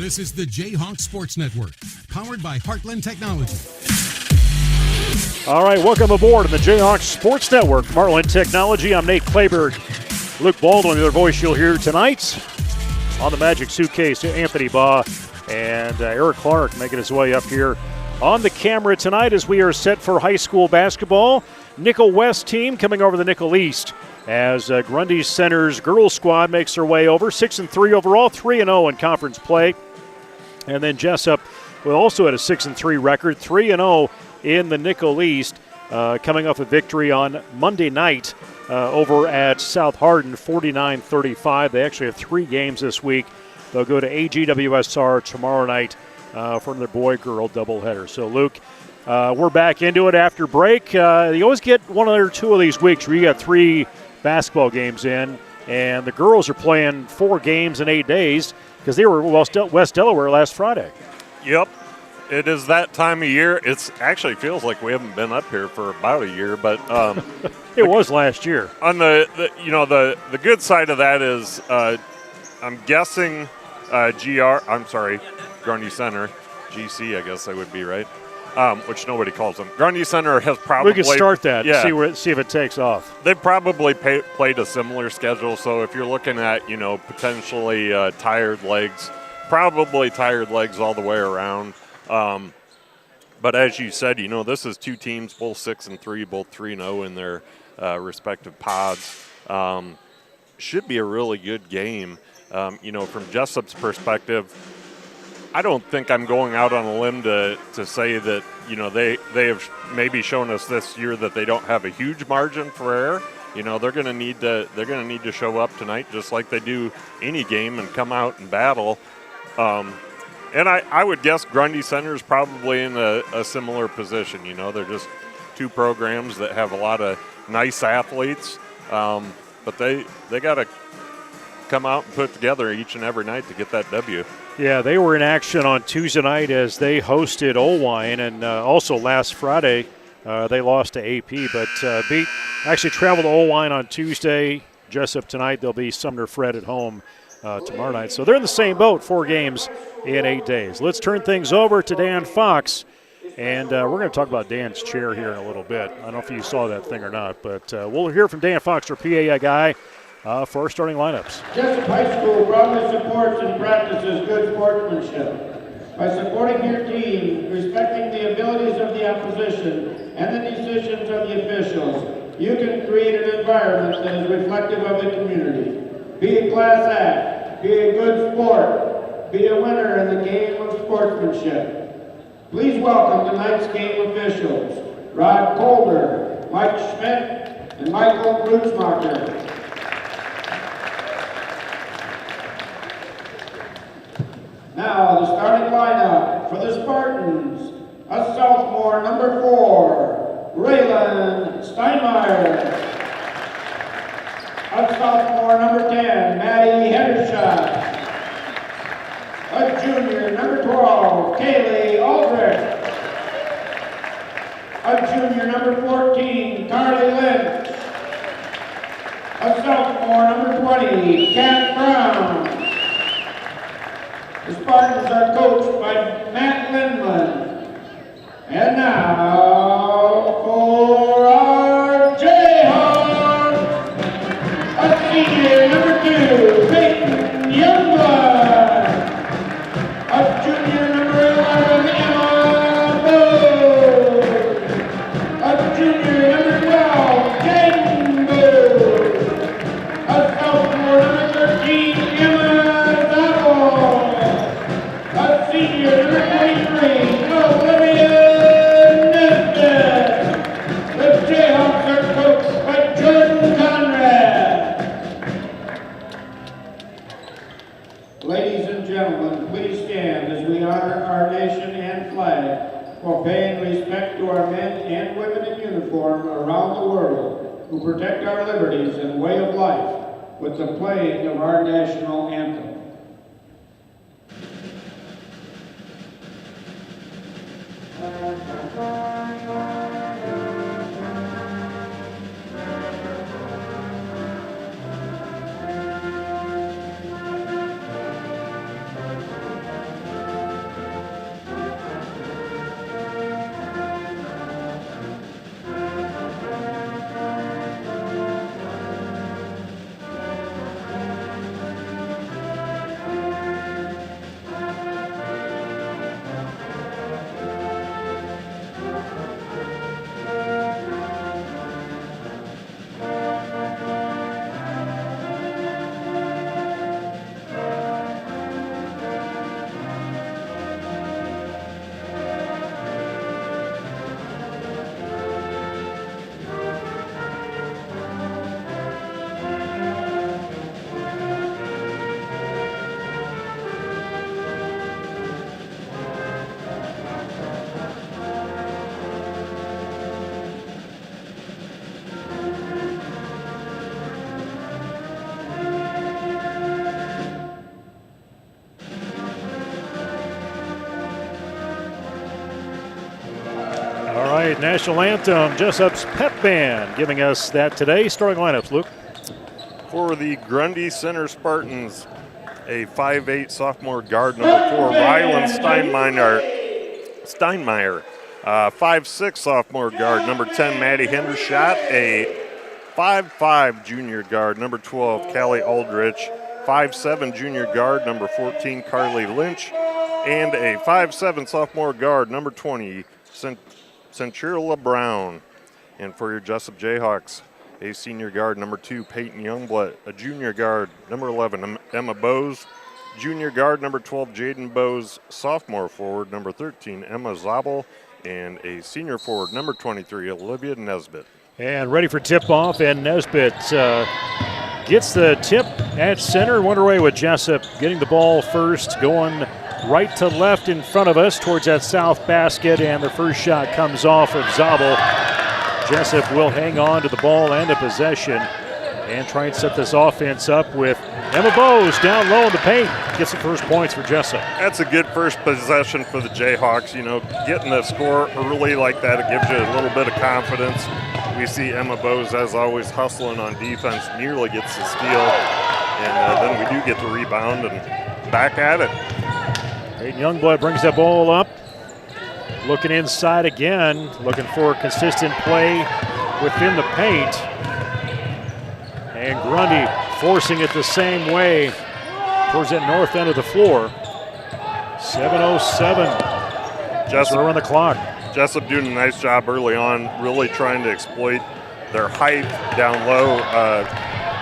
This is the J-Hawks Sports Network, powered by Heartland Technology. All right, welcome aboard on the J-Hawks Sports Network, Heartland Technology. I'm Nate Clayberg. Luke Baldwin, the other voice you'll hear tonight. On the Magic Suitcase, Anthony Baugh and Eric Clark making his way up here on the camera tonight as we are set for high school basketball. Nickel West team coming over the Nickel East as Grundy Center's girls squad makes their way over. 6-3 overall, 3-0 in conference play. And then Jesup will also had a 6-3 record, 3-0 in the Nickel East, coming off a victory on Monday night over at South Hardin, 49-35. They actually have 3 games this week. They'll go to AGWSR tomorrow night for their boy-girl doubleheader. So, Luke, we're back into it after break. You always get one or two of these weeks where you got 3 basketball games in, and the girls are playing 4 games in 8 days because they were West Delaware last Friday. Yep. It is that time of year. It actually feels like we haven't been up here for about a year, but it was last year. On the good side of that is I'm guessing Grundy Center, GC, I guess I would be right, which nobody calls them. Grundy Center has probably we can start that. Yeah. See if it takes off. They've probably played a similar schedule. So if you're looking at potentially tired legs, probably tired legs all the way around. But as you said, this is 2 teams, both 6-3, both 3-0 in their respective pods. Should be a really good game. From Jesup's perspective, I don't think I'm going out on a limb to say that they have maybe shown us this year that they don't have a huge margin for error. They're going to need to show up tonight just like they do any game and come out and battle. And I would guess Grundy Center is probably in a similar position. They're just 2 programs that have a lot of nice athletes, but they got to come out and put together each and every night to get that W. Yeah, they were in action on Tuesday night as they hosted Owine, and also last Friday they lost to AP, but actually traveled to Owine on Tuesday. Jesup tonight. They'll be Sumner Fred at home tomorrow night. So they're in the same boat, 4 games in 8 days. Let's turn things over to Dan Fox, and we're going to talk about Dan's chair here in a little bit. I don't know if you saw that thing or not, but we'll hear from Dan Fox, our PA guy, for our starting lineups. Jesup High School proudly supports and practices good sportsmanship. By supporting your team, respecting the abilities of the opposition, and the decisions of the officials, you can create an environment that is reflective of the community. Be a class act, be a good sport, be a winner in the game of sportsmanship. Please welcome tonight's game officials, Rod Colder, Mike Schmidt, and Michael Brutzmacher. Now the starting lineup for the Spartans, a sophomore, number 4, Raylan Steinmeier. A sophomore, number 10, Maddie Hedershot. A junior, number 12, Kaylee Aldrich. A junior, number 14, Carly Lynch. A sophomore, number 20, Kat Brown. The Spartans are coached by Matt Lindman. And now for our J-Hawks, a senior, number 2, Peyton Youngblood. A junior, number 11, Emma Booth. A junior, number 12, Jaden Booth. A sophomore, number 13, Emma Zappel. A senior, number 23, Olivia Nesbitt. The Jayhawks are coached by Jordan Conrad. Ladies and gentlemen, please stand as we honor our nation and flag while paying respect to our men and women in uniform around the world who protect our liberties and way of life with the playing of our national anthem. right, national anthem, Jesup's pep band giving us that today. Starting lineups, Luke. For the Grundy Center Spartans, a 5'8" sophomore guard, number 4, Rylan Steinmeier. 5'6" sophomore guard, number 10, Maddie Hendershot. A 5'5" junior guard, number 12, Callie Aldrich. 5'7" junior guard, number 14, Carly Lynch. And a 5'7" sophomore guard, number 20, Centurla Brown. And for your Jesup J-Hawks, a senior guard, number 2, Peyton Youngblood. A junior guard, number 11, Emma Bose. Junior guard, number 12, Jaden Bose. Sophomore forward, number 13, Emma Zabel. And a senior forward, number 23, Olivia Nesbitt. And ready for tip-off, and Nesbitt gets the tip at center. Wonderway with Jesup getting the ball first, going right to left in front of us towards that south basket, and the first shot comes off of Zabel. Jesup will hang on to the ball and the possession and try and set this offense up with Emma Bose down low in the paint. Gets the first points for Jesup. That's a good first possession for the Jayhawks. You know, getting the score early like that, it gives you a little bit of confidence. We see Emma Bose, as always, hustling on defense, nearly gets the steal. And then we do get the rebound and back at it. Peyton Youngblood brings that ball up. Looking inside again, looking for consistent play within the paint. And Grundy forcing it the same way towards that north end of the floor. 7:07. Jesup on the clock. Jesup doing a nice job early on, really trying to exploit their height down low.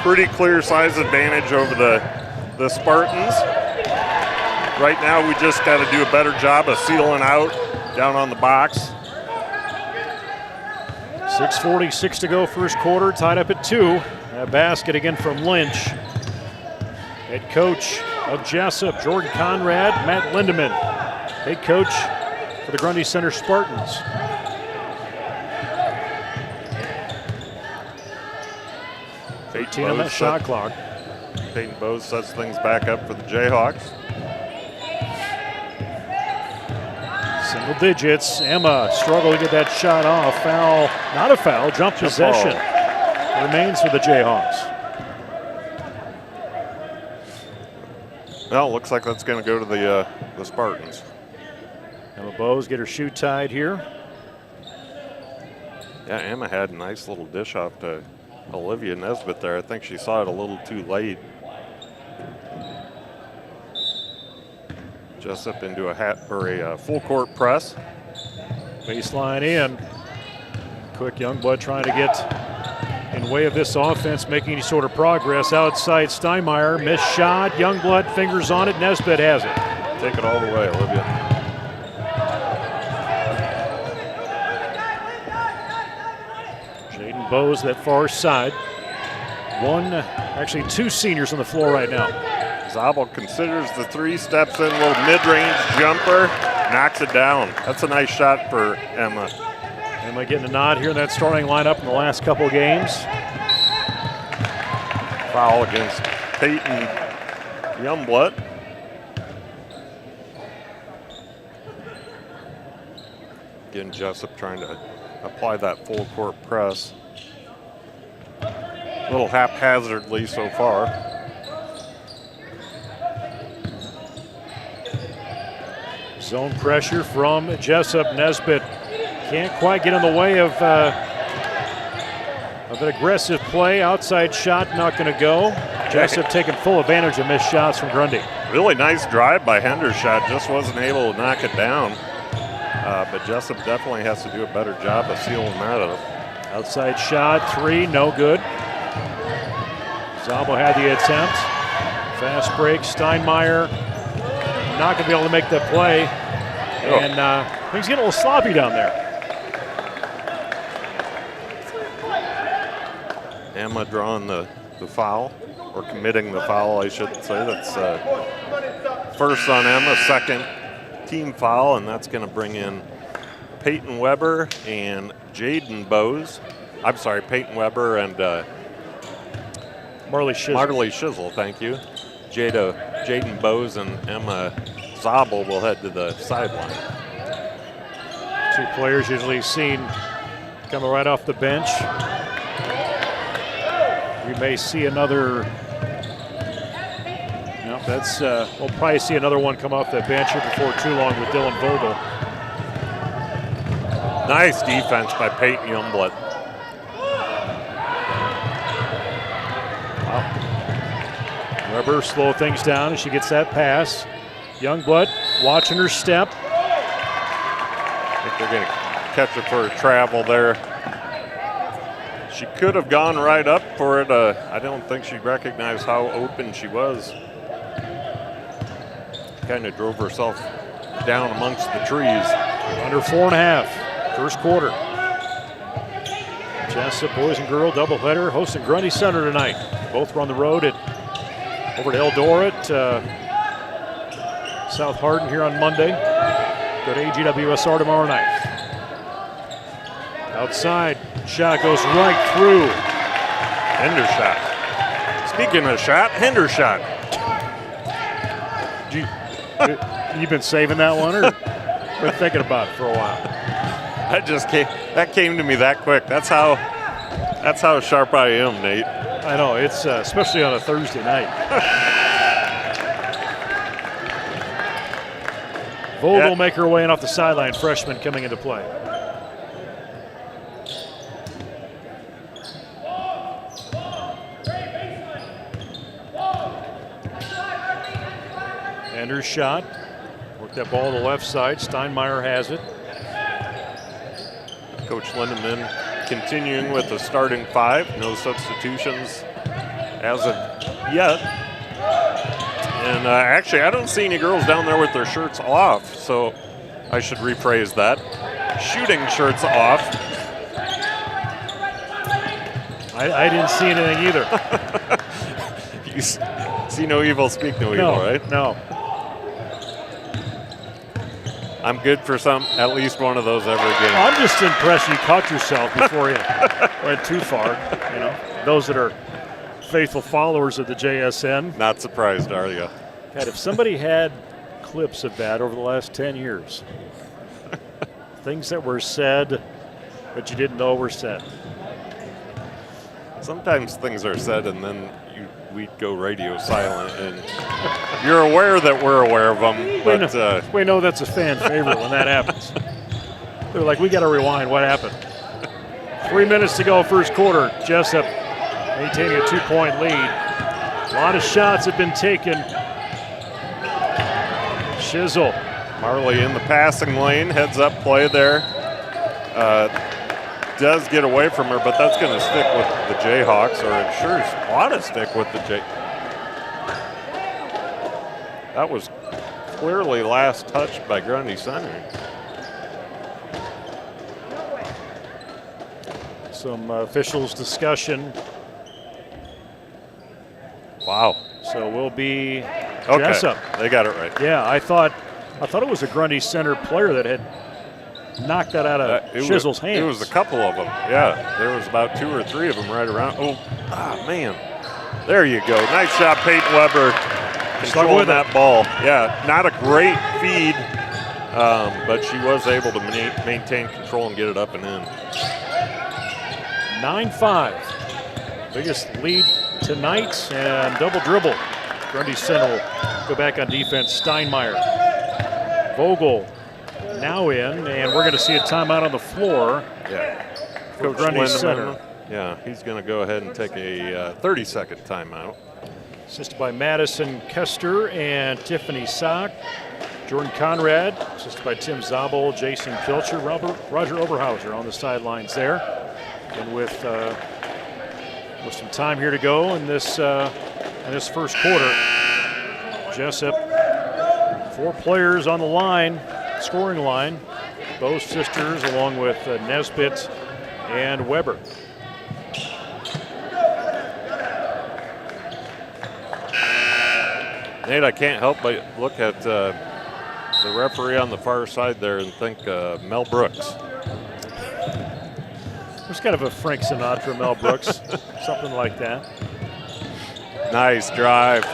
Pretty clear size advantage over the Spartans. Right now, we just got to do a better job of sealing out down on the box. 6:46 to go, first quarter, tied up at 2. A basket again from Lynch. Head coach of Jesup, Jordan Conrad, Matt Lindemann. Head coach for the Grundy Center Spartans. Peyton 18 on that shot clock. Peyton Bose sets things back up for the Jayhawks. Single digits. Emma struggling to get that shot off. Foul, not a foul, jump possession. Remains for the Jayhawks. Well, looks like that's going to go to the Spartans. Emma Bose get her shoe tied here. Yeah, Emma had a nice little dish off to Olivia Nesbitt there. I think she saw it a little too late. Jesup into a full court press. Baseline in. Quick Youngblood trying to get in way of this offense, making any sort of progress. Outside Steinmeier, missed shot. Youngblood fingers on it. Nesbitt has it. Take it all the way, Olivia. Jaden Bose, that far side. Actually two seniors on the floor right now. Zabel considers the three, steps in, little mid-range jumper, knocks it down. That's a nice shot for Emma. Emma getting a nod here in that starting lineup in the last couple of games. Foul against Peyton Youngblood. Again, Jesup trying to apply that full court press. A little haphazardly so far. Zone pressure from Jesup. Nesbitt can't quite get in the way of an aggressive play. Outside shot not going to go. Jesup taking full advantage of missed shots from Grundy. Really nice drive by Hendershot, just wasn't able to knock it down. But Jesup definitely has to do a better job of sealing that up. Outside shot, 3, no good. Zabel had the attempt. Fast break, Steinmeier not going to be able to make that play. And things get a little sloppy down there. Emma drawing the foul, or committing the foul, I should say. That's first on Emma, second team foul, and that's going to bring in Peyton Weber and Jaden Bose. I'm sorry, Peyton Weber and Marley Shizzle. Marley Shizzle, thank you. Jaden Bose and Emma Zabel will head to the sideline. Two players usually seen coming right off the bench. We may see another. No, that's we'll probably see another one come off the bench here before too long with Dylan Vogel. Nice defense by Peyton Youngblood. Wow. Weber slow things down as she gets that pass. Youngblood watching her step. I think they're going to catch her for a travel there. She could have gone right up for it. I don't think she recognized how open she was. Kind of drove herself down amongst the trees. Under 4.5, first quarter. Jesup boys and girl doubleheader hosting Grundy Center tonight. Both were on the road over to Eldora, South Hardin here on Monday. Go to AGWSR tomorrow night. Outside, shot goes right through. Hendershot. Speaking of shot, Hendershot. You've been saving that one, or been thinking about it for a while? That came to me that quick. That's how sharp I am, Nate. I know, it's especially on a Thursday night. Vogel make her way in off the sideline, freshman coming into play. And her shot. Worked that ball to the left side. Steinmeier has it. Coach Lindemann continuing with the starting 5. No substitutions as of yet. And actually, I don't see any girls down there with their shirts off, so I should rephrase that. Shooting shirts off. I didn't see anything either. You see no evil, speak no evil, right? No. I'm good for at least one of those every game. I'm just impressed you caught yourself before you went too far. You know, those that are faithful followers of the JSN. Not surprised, are you? God, if somebody had clips of that over the last 10 years, things that were said that you didn't know were said. Sometimes things are said and then we'd go radio silent, and you're aware that we're aware of them. But we know that's a fan favorite when that happens. They're like, we got to rewind. What happened? 3 minutes to go, first quarter. Jesup maintaining a 2-point lead. A lot of shots have been taken. Shizzle. Marley in the passing lane, heads up play there. Does get away from her, but that's going to stick with the Jayhawks, or it sure ought to stick with the That was clearly last touched by Grundy Center. Some officials discussion. Wow. So we'll be okay. Jesup. They got it right. Yeah, I thought it was a Grundy Center player that had knocked that out of Shizzle's hands. It was a couple of them. Yeah, there was about 2 or 3 of them right around. Man. There you go. Nice shot, Peyton Weber. Controlling that ball. Yeah, not a great feed, but she was able to maintain control and get it up and in. 9-5. Biggest lead tonight, and double dribble. Grundy Center will go back on defense. Steinmeier. Vogel now in, and we're going to see a timeout on the floor. Yeah. For Grundy Center. Yeah, he's going to go ahead and take a 30-second timeout. Assisted by Madison Kester and Tiffany Sock. Jordan Conrad, assisted by Tim Zabel, Jason Kilcher, Roger Oberhauser on the sidelines there. And with some time here to go in this first quarter, Jesup, 4 players on the line, scoring line, both sisters along with Nesbitt and Weber. Nate, I can't help but look at the referee on the far side there and think Mel Brooks. There's kind of a Frank Sinatra, Mel Brooks, something like that. Nice drive.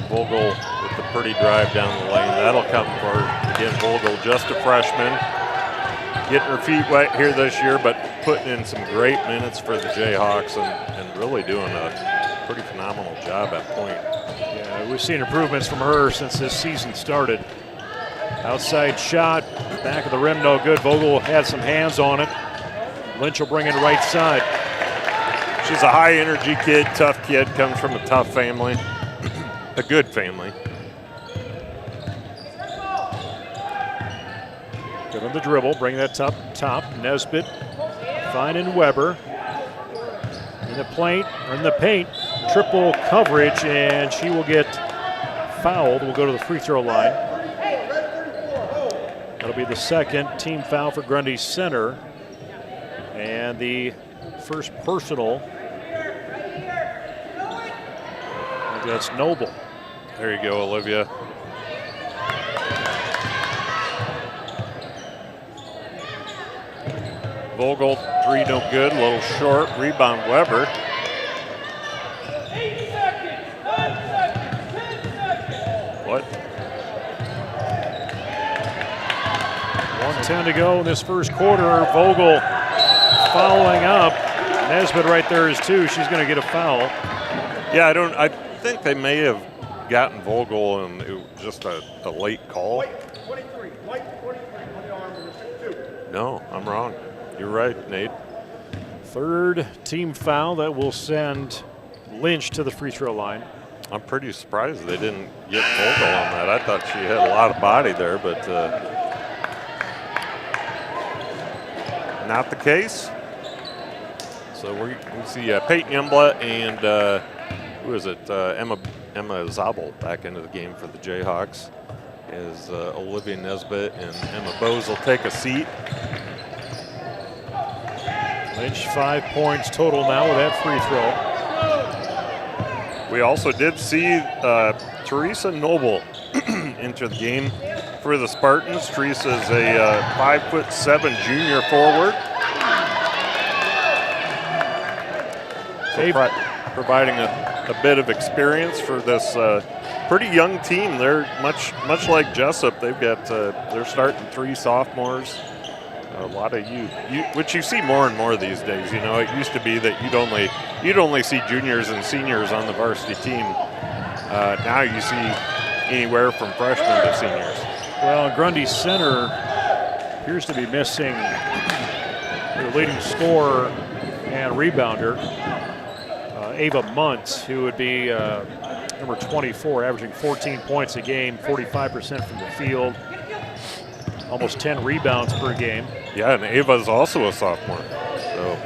Vogel with the pretty drive down the lane. That'll come for, again, Vogel, just a freshman. Getting her feet wet here this year, but putting in some great minutes for the Jayhawks and really doing a pretty phenomenal job at point. Yeah, we've seen improvements from her since this season started. Outside shot, back of the rim, no good. Vogel had some hands on it. Lynch will bring it right side. She's a high-energy kid, tough kid, comes from a tough family, a good family. Good on the dribble, bring that top. Nesbitt finding Weber. In the paint, triple coverage, and she will get fouled. We'll go to the free throw line. That'll be the second team foul for Grundy Center. And the first personal. That's Noble. There you go, Olivia. Vogel, three no good, a little short. Rebound, Weber. What? 1:10 to go in this first quarter. Vogel following up. Nesbitt right there is two. She's going to get a foul. Yeah, I think they may have gotten Vogel and it was just a late call. White 23 on the arm, 2. No, I'm wrong. You're right, Nate. Third team foul that will send Lynch to the free throw line. I'm pretty surprised they didn't get Vogel on that. I thought she had a lot of body there, but not the case. So we see Peyton Youngblood and who is it? Emma Zabel back into the game for the Jayhawks as Olivia Nesbitt and Emma Bowes will take a seat. Lynch 5 points total now with that free throw. We also did see Teresa Noble enter the game for the Spartans. Teresa is a 5'7" junior forward. So providing a bit of experience for this pretty young team. They're much like Jesup. They've got they're starting 3 sophomores. A lot of youth, which you see more and more these days. You know, it used to be that you'd only see juniors and seniors on the varsity team. Now you see anywhere from freshmen to seniors. Well, Grundy Center appears to be missing their leading scorer and rebounder, Ava Muntz, who would be number 24, averaging 14 points a game, 45% from the field, almost 10 rebounds per game. Yeah, and Ava's also a sophomore. So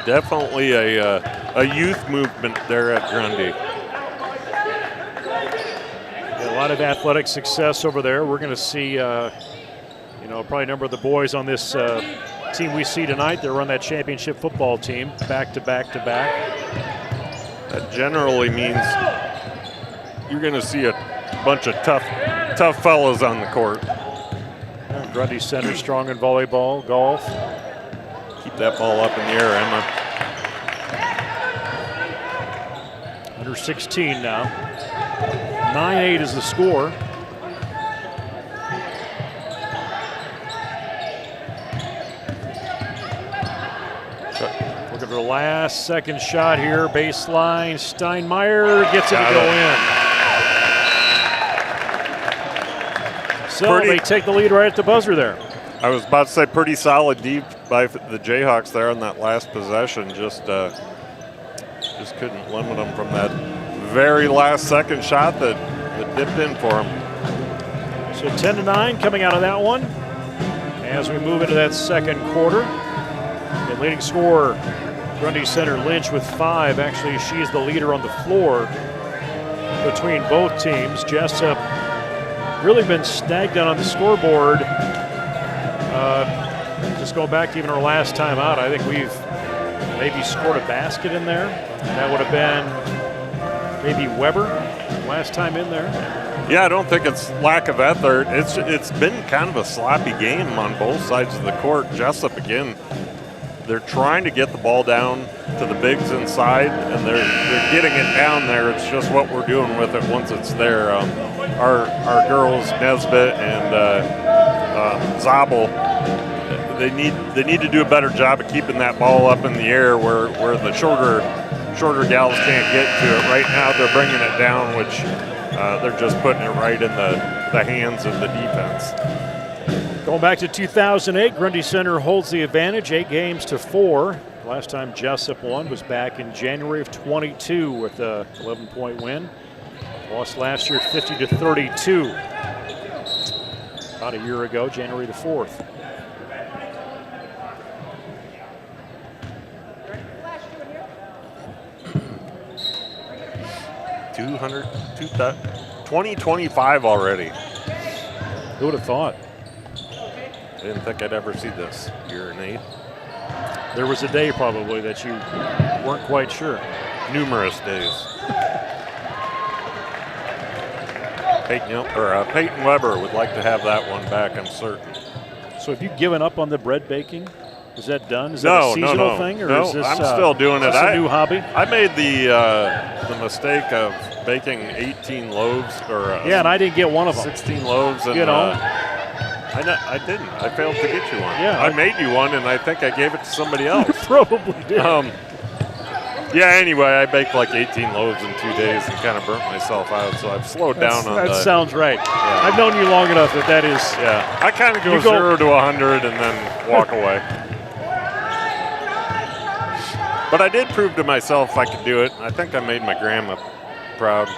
definitely a youth movement there at Grundy. A lot of athletic success over there. We're going to see, probably a number of the boys on this team we see tonight. They're on that championship football team, back to back to back. That generally means you're going to see a bunch of tough fellows on the court. Grundy Center strong in volleyball, golf. Keep that ball up in the air, Emma. Under 16 now. 9-8 is the score. Looking for the last second shot here. Baseline. Steinmeier gets it to go in. So they take the lead right at the buzzer there. I was about to say pretty solid deep by the Jayhawks there on that last possession. Just couldn't limit them from that very last second shot that dipped in for them. So 10-9 coming out of that one. As we move into that second quarter, the leading scorer, Grundy Center Lynch with 5. Actually, she's the leader on the floor between both teams. Jesup really been stagnant on the scoreboard. Just going back to even our last time out, I think we've maybe scored a basket in there. That would have been maybe Weber last time in there. Yeah, I don't think it's lack of effort. It's been kind of a sloppy game on both sides of the court. Jesup again they're trying to get the ball down to the bigs inside, and they're getting it down there. It's just what we're doing with it once it's there. Our girls, Nesbitt and Zabel, they need to do a better job of keeping that ball up in the air where the shorter gals can't get to it. Right now they're bringing it down, which they're just putting it right in the hands of the defense. Going back to 2008, Grundy Center holds the advantage, 8-4. Last time Jesup won was back in January of 22 with a 11-point win. Lost last year 50-32. About a year ago, January the 4th. $200, 2025 already. Who would have thought? I didn't think I'd ever see this year, Nate. There was a day probably that you weren't quite sure. Numerous days. Peyton Weber would like to have that one back, I'm certain. So have you given up on the bread baking? Is that done? Is that a seasonal thing? Or is this, I'm still doing it. A new hobby? I made the mistake of baking 18 loaves. Yeah, and I didn't get one of them. 16 loaves. And, I didn't. I failed to get you one. Yeah, I made you one, and I think I gave it to somebody else. Probably did. Yeah, anyway, I baked like 18 loaves in 2 days and kind of burnt myself out, so I've slowed down on that. That sounds right. Yeah. I've known you long enough that is. Yeah, I kind of go 0 to 100 and then walk away. But I did prove to myself I could do it. I think I made my grandma proud.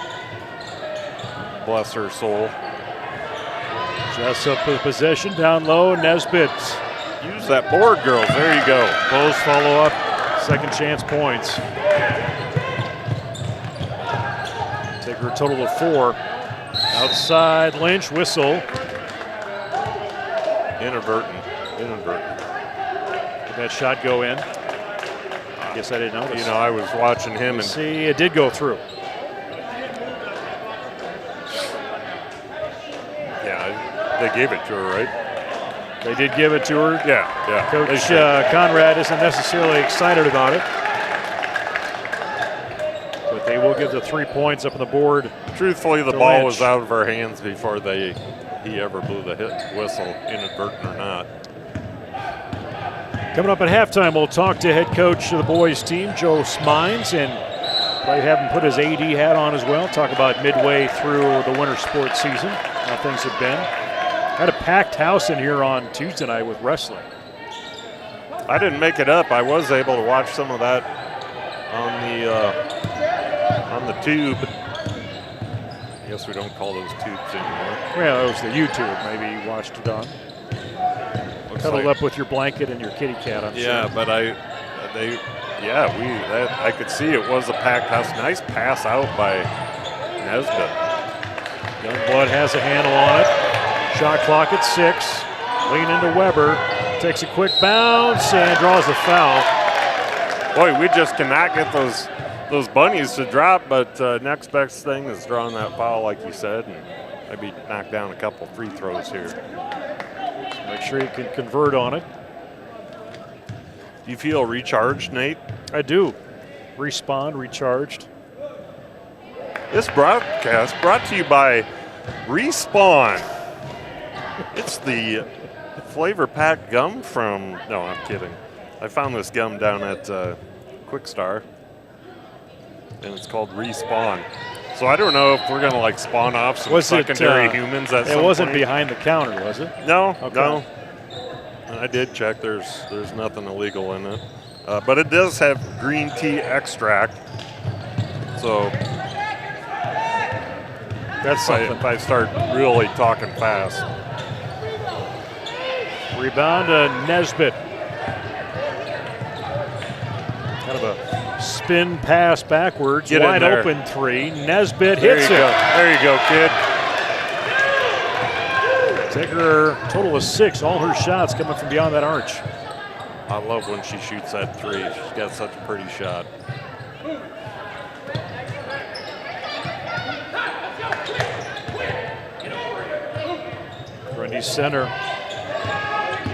Bless her soul. Jesup with possession down low. Nesbitt. Use that board, girls. There you go. Close follow-up. Second chance points. Take her a total of 4. Outside, Lynch, whistle. Inadvertent. Did that shot go in? I guess I didn't notice. You know, I was watching him and see, it did go through. Yeah, they gave it to her, right? They did give it to her. Yeah. Coach Conrad isn't necessarily excited about it. But they will give the 3 points up on the board. Truthfully, the ball was out of our hands before he ever blew the whistle, inadvertent or not. Coming up at halftime, we'll talk to head coach of the boys team, Joe Smines, and probably have him put his AD hat on as well. Talk about midway through the winter sports season, how things have been. Had a packed house in here on Tuesday night with wrestling. I didn't make it up. I was able to watch some of that on the tube. I guess we don't call those tubes anymore. Well, it was the YouTube. Maybe you watched it on. Cuddled up with your blanket and your kitty cat, I'm sure. Yeah, but I could see it was a packed house. Nice pass out by Nesbitt. Youngblood has a handle on it. Shot clock at 6. Lean into Weber. Takes a quick bounce and draws a foul. Boy, we just cannot get those bunnies to drop, but next best thing is drawing that foul, like you said, and maybe knock down a couple free throws here. Make sure you can convert on it. Do you feel recharged, Nate? I do. Respawn, recharged. This broadcast brought to you by Respawn. It's the flavor-packed gum from, no, I'm kidding. I found this gum down at Quick Star, and it's called Respawn. So I don't know if we're going to like spawn off some secondary humans at some point. It wasn't behind the counter, was it? No, no. I did check. There's nothing illegal in it. But it does have green tea extract. So that's something. If I start really talking fast. Rebound to Nesbitt. Kind of a spin pass backwards. Get wide open 3. Nesbitt hits it. There you go, kid. Take her total of 6. All her shots coming from beyond that arch. I love when she shoots that 3. She's got such a pretty shot. Grundy Center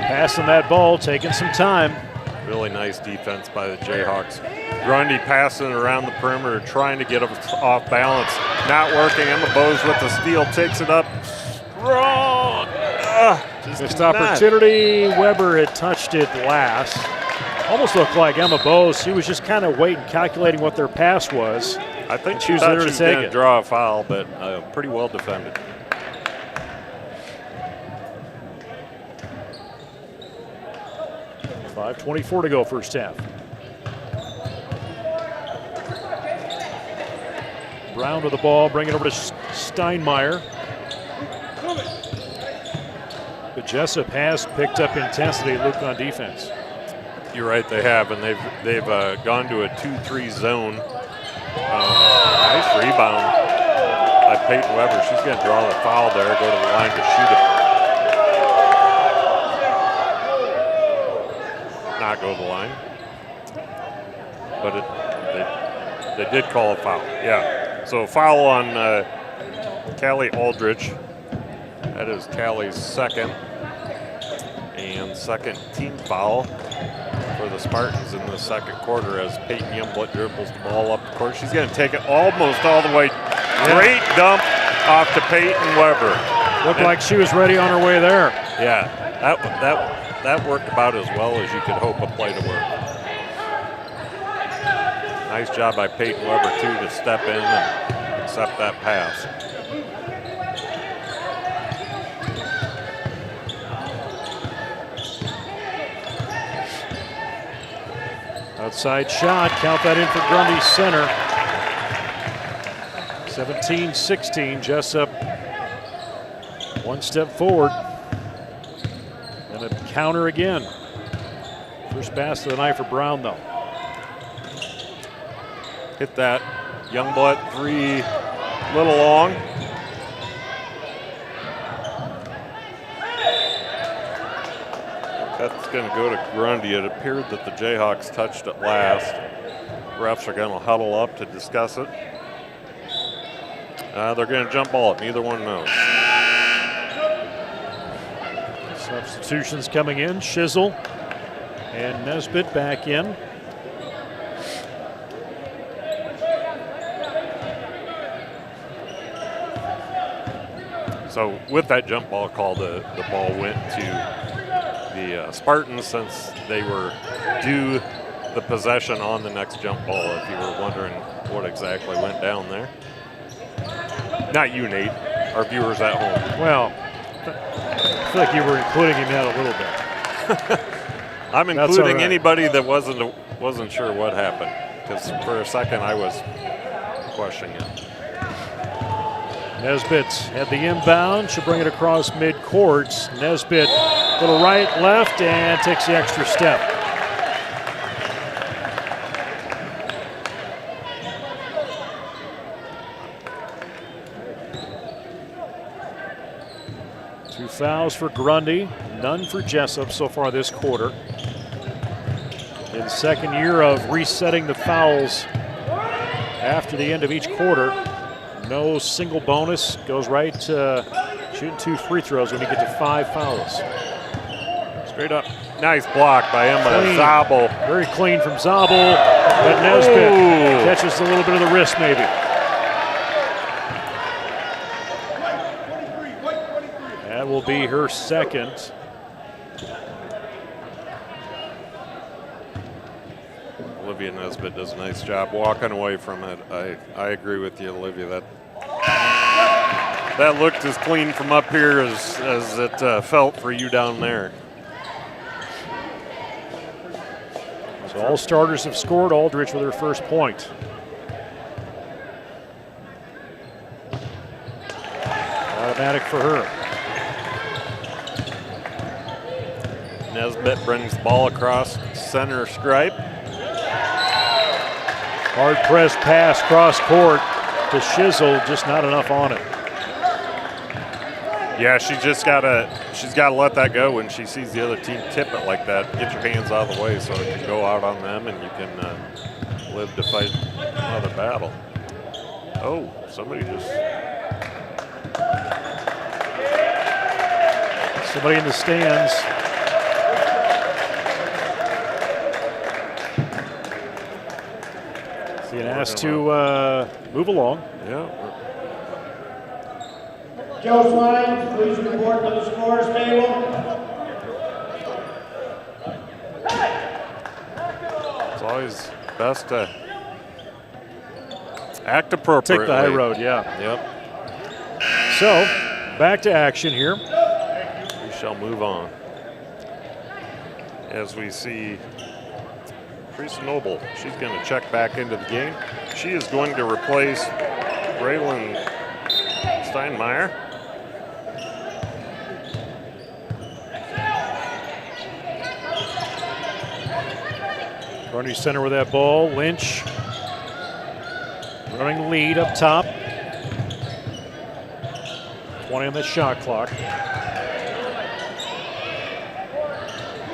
passing that ball, taking some time. Really nice defense by the Jayhawks. Grundy passing it around the perimeter, trying to get us off balance. Not working. Emma Bose with the steal, takes it up. Strong. Missed opportunity. Weber had touched it last. Almost looked like Emma Bose. She was just kind of waiting, calculating what their pass was. I think she was there to take going to it. draw a foul, but pretty well defended. .5:24 to go first half. Brown with the ball, bring it over to Steinmeier. But Jesup has picked up intensity, Luke, on defense. You're right, they have, and they've gone to a 2-3 zone. Nice rebound by Peyton Weber. She's going to draw the foul there, go to the line to shoot it. Not go to the line. But they did call a foul, yeah. So foul on Callie Aldridge. That is Callie's second team foul for the Spartans in the second quarter as Peyton Youngblood dribbles the ball up the court. She's going to take it almost all the way. Great dump off to Peyton Weber. Looked like she was ready on her way there. Yeah, that worked about as well as you could hope a play to work. Nice job by Peyton Weber, too, to step in and accept that pass. Outside shot, count that in for Grundy Center. 17-16, Jesup one step forward. And a counter again. First basket of the night for Brown, though. Hit that Youngblood three, little long. That's going to go to Grundy. It appeared that the Jayhawks touched it last. Refs are going to huddle up to discuss it. They're going to jump ball it. Neither one knows. Substitutions coming in. Shizzle and Nesbitt back in. So with that jump ball call, the ball went to the Spartans since they were due the possession on the next jump ball, if you were wondering what exactly went down there. Not you, Nate, our viewers at home. Well, I feel like you were including him in that a little bit. I'm including anybody that wasn't sure what happened, because for a second I was questioning it. Nesbitt had the inbound. She'll bring it across midcourt. Nesbitt, little right, left, and takes the extra step. Two fouls for Grundy, none for Jesup so far this quarter. In the second year of resetting the fouls after the end of each quarter. No single bonus, goes right to shooting 2 free throws when you get to 5 fouls. Straight up. Nice block by Emma Zabel. Very clean from Zabel, but Nesbitt catches a little bit of the wrist maybe. That will be her second. Olivia Nesbitt does a nice job walking away from it. I agree with you, Olivia. That looked as clean from up here as it felt for you down there. So all starters have scored. Aldridge with her first point. Automatic for her. Nesbitt brings the ball across center stripe. Hard press pass cross court to Shizzle, just not enough on it. Yeah, she's got to let that go when she sees the other team tip it like that. Get your hands out of the way so it can go out on them and you can live to fight another battle. Oh, somebody in the stands. Being asked to move along. Yeah. Joe Swines, please report to the scores table. It's always best to act appropriately. Take the high road, yeah. Yep. So, back to action here. We shall move on. As we see Teresa Noble, she's going to check back into the game. She is going to replace Raylan Steinmeier. Grundy Center with that ball. Lynch running lead up top. 20 on the shot clock.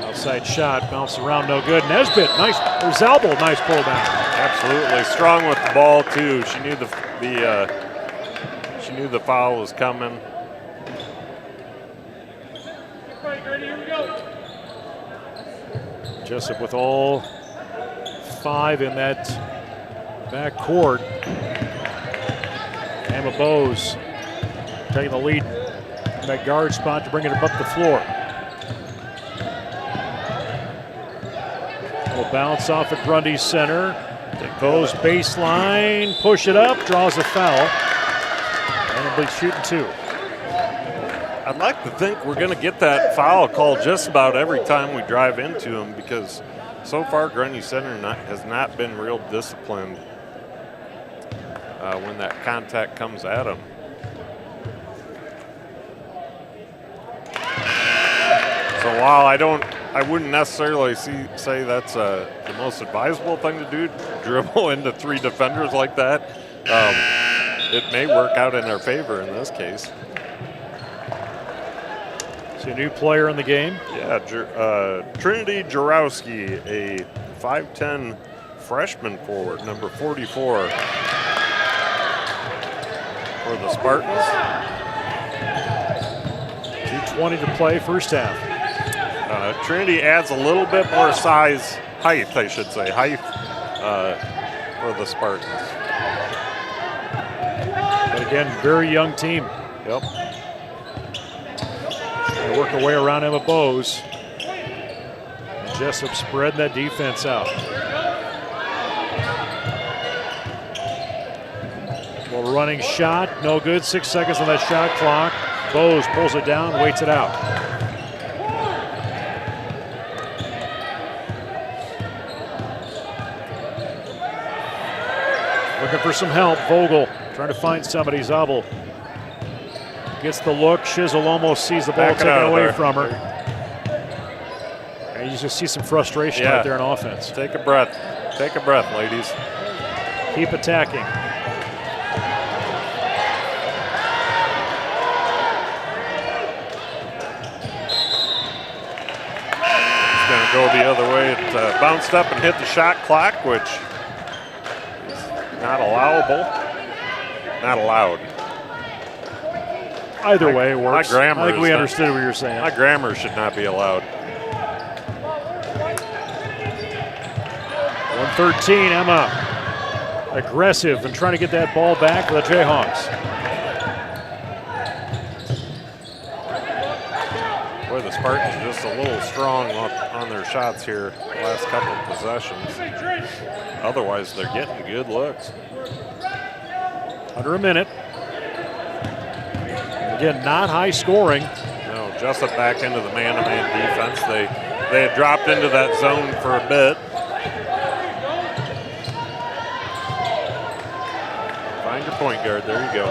Outside shot, bounce around, no good. Nesbitt, nice. There's Zalbel, nice pull down. Absolutely strong with the ball too. She knew the foul was coming. Jesup with all 5 in that back court. Emma Bowes taking the lead in that guard spot to bring it up the floor. Will bounce off at Grundy Center. Bowes baseline, push it up, draws a foul. And it'll be shooting 2. I'd like to think we're going to get that foul called just about every time we drive into them, because so far Grundy Center has not been real disciplined when that contact comes at them. So while I wouldn't necessarily say that's the most advisable thing to do, dribble into 3 defenders like that, it may work out in our favor in this case. See a new player in the game. Yeah, Trinity Jarowski, a 5'10" freshman forward, number 44 for the Spartans. 2:20 to play, first half. Trinity adds a little bit more height for the Spartans. But again, very young team. Yep. They work their way around Emma Bowes. Jesup spreading that defense out. Well, running shot, no good. 6 seconds on that shot clock. Bowes pulls it down, waits it out. Looking for some help. Vogel trying to find somebody. Zabel gets the look. Shizzle almost sees the ball taken away from her. And you just see some frustration right there in offense. Take a breath. Take a breath, ladies. Keep attacking. It's going to go the other way. It bounced up and hit the shot clock, which is not allowable. Not allowed. Either way, it works. My grammar I think we understood what you were saying. My grammar should not be allowed. 113, Emma. Aggressive and trying to get that ball back for the Jayhawks. Boy, the Spartans are just a little strong on their shots here the last couple of possessions. Otherwise, they're getting good looks. Under a minute. Again, not high scoring. No, Jesup back into the man-to-man defense. They had dropped into that zone for a bit. Find your point guard. There you go.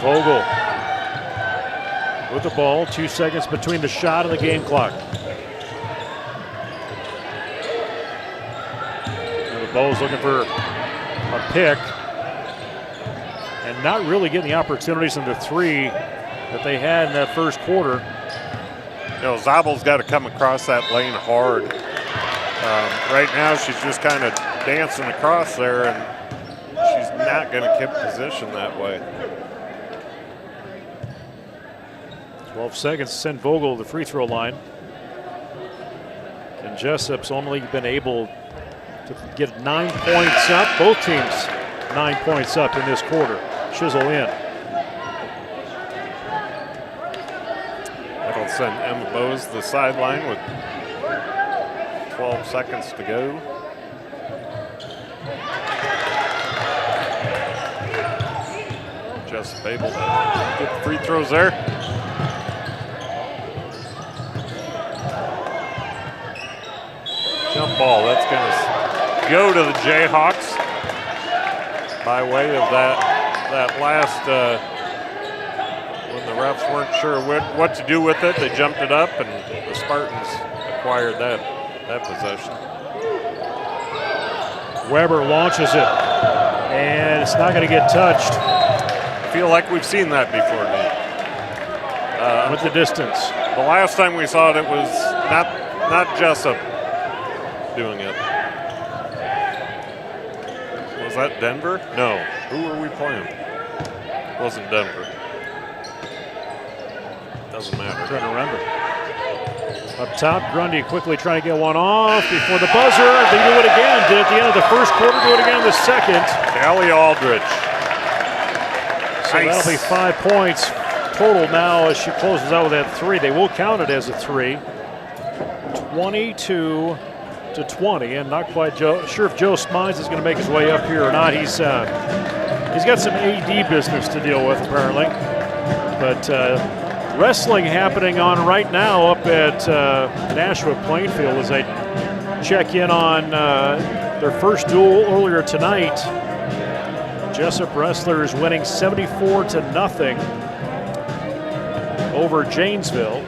Vogel with the ball. 2 seconds between the shot and the game clock. And the Bulls looking for a pick. And not really getting the opportunities in the 3 that they had in that first quarter. You know, Zabel's got to come across that lane hard. Right now, she's just kind of dancing across there, and she's not going to keep position that way. 12 seconds to send Vogel to the free throw line. Can Jesup's only been able to get 9 points up. Both teams 9 points up in this quarter. Chisel in. That'll send Emma Bowes to the sideline with 12 seconds to go. Jesup able to get the free throws there. Jump ball, that's going to go to the Jayhawks by way of that last, when the refs weren't sure what to do with it, they jumped it up and the Spartans acquired that possession. Weber launches it, and it's not going to get touched. I feel like we've seen that before, Nate. With the distance. The last time we saw it, it was not Jesup doing it. Was that Denver? No. Who were we playing? It wasn't Denver. Doesn't matter. I'm trying to remember. Up top, Grundy quickly trying to get one off before the buzzer. They do it again. Did it at the end of the first quarter, do it again in the second. Callie Aldridge. So Nice. that'll be 5 points total now as she closes out with that three. They will count it as a three. 22-20, and not quite sure if Joe Spines is going to make his way up here or not. He's got some AD business to deal with apparently, but wrestling happening on right now up at Nashua Plainfield as they check in on their first duel earlier tonight. Jesup wrestlers winning 74-0 over Janesville,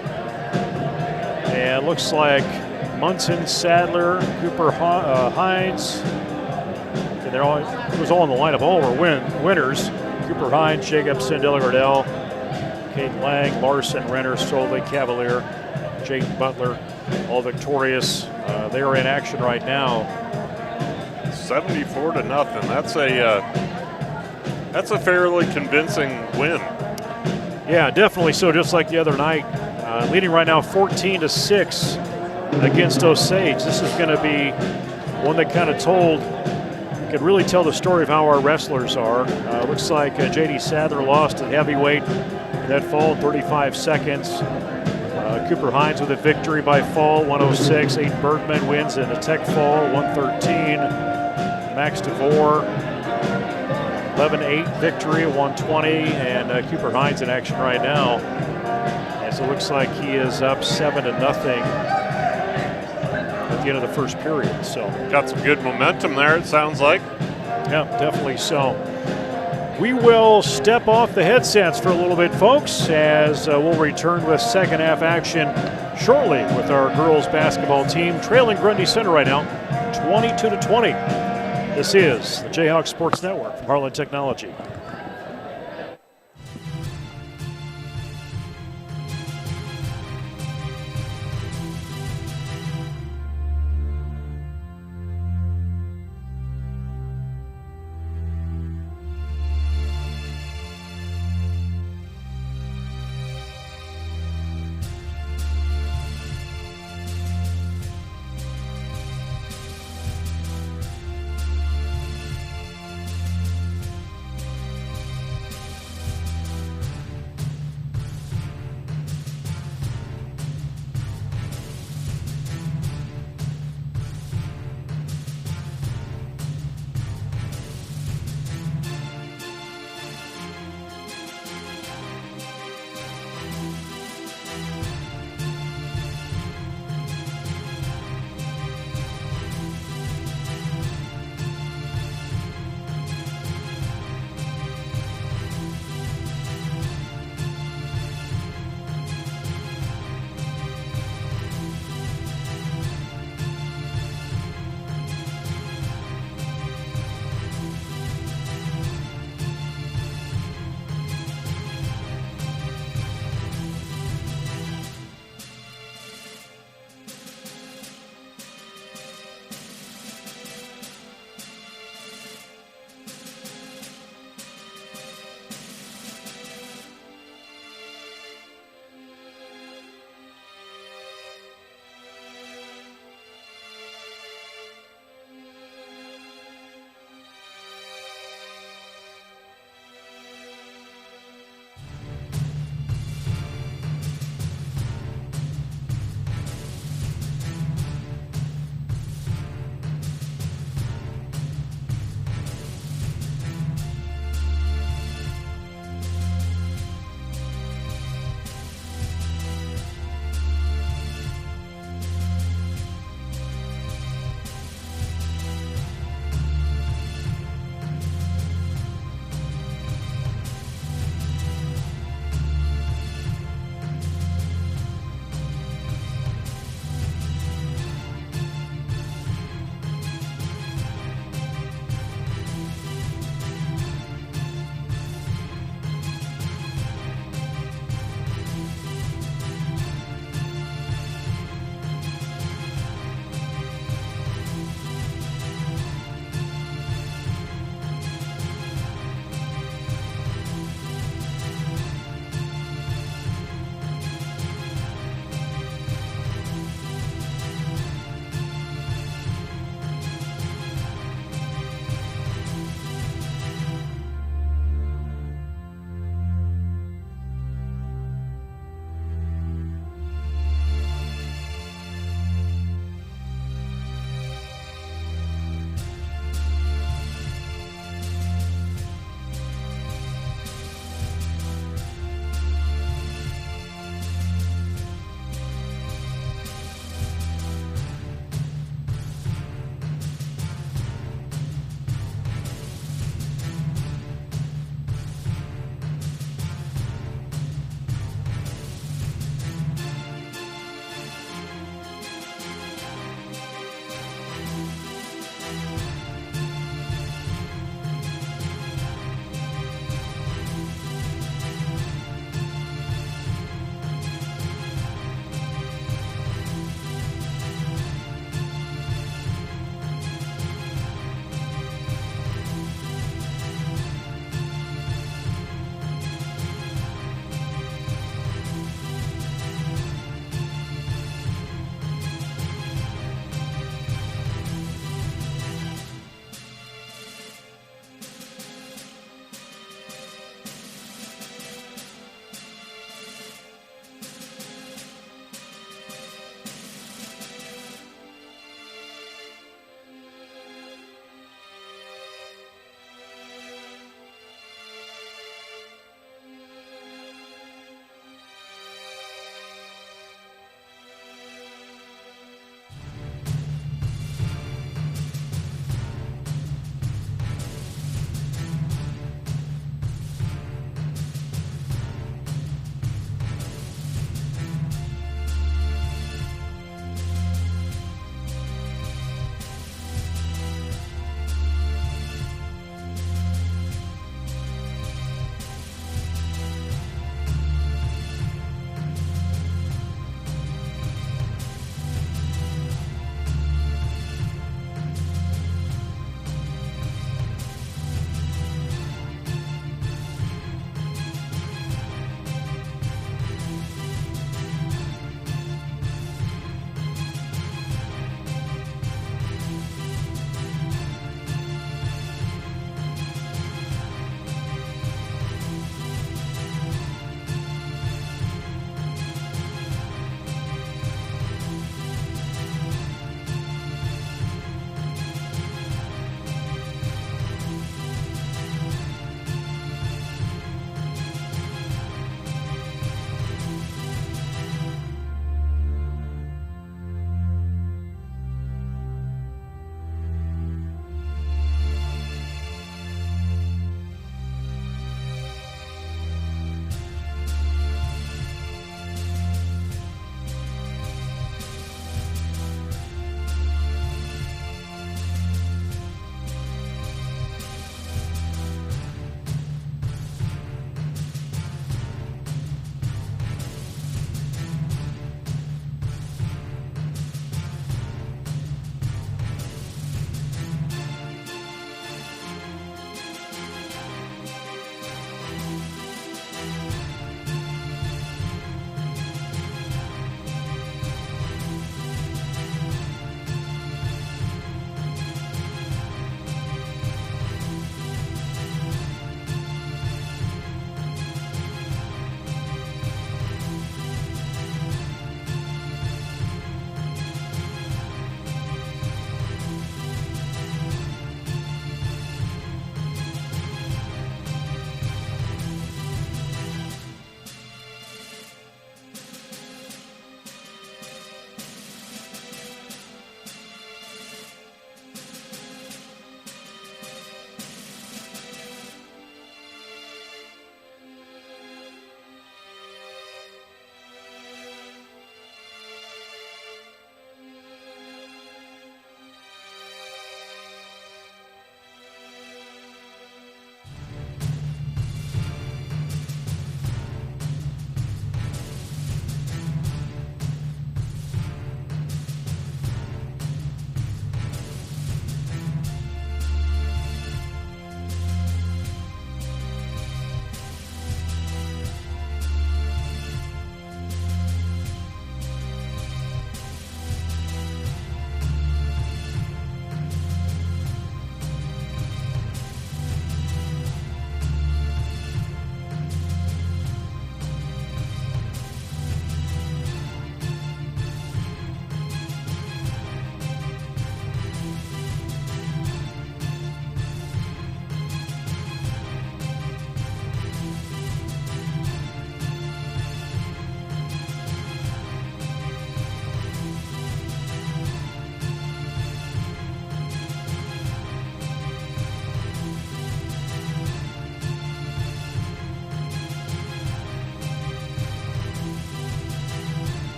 and looks like Munson, Sadler, Cooper Hines. Okay, it was all in the lineup. All were winners. Cooper Hines, Jacob Sindel-Gardell, Kate Lang, Larson, Renner, Solvay, Cavalier, Jake Butler, all victorious. They are in action right now. 74-0. That's a fairly convincing win. Yeah, definitely so. Just like the other night, leading right now 14-6 against Osage. This is going to be one that kind of could really tell the story of how our wrestlers are. Looks like J.D. Sadler lost at heavyweight. That fall, 35 seconds. Cooper Hines with a victory by fall, 106. Aiden Bergman wins in a tech fall, 113. Max DeVore, 11-8 victory, 120. And Cooper Hines in action right now. And so it looks like he is up 7-0 at the end of the first period. So got some good momentum there, it sounds like. Yeah, definitely so. We will step off the headsets for a little bit, folks, as we'll return with second half action shortly with our girls basketball team trailing Grundy Center right now, 22-20. This is the J-Hawks Sports Network from Heartland Technology.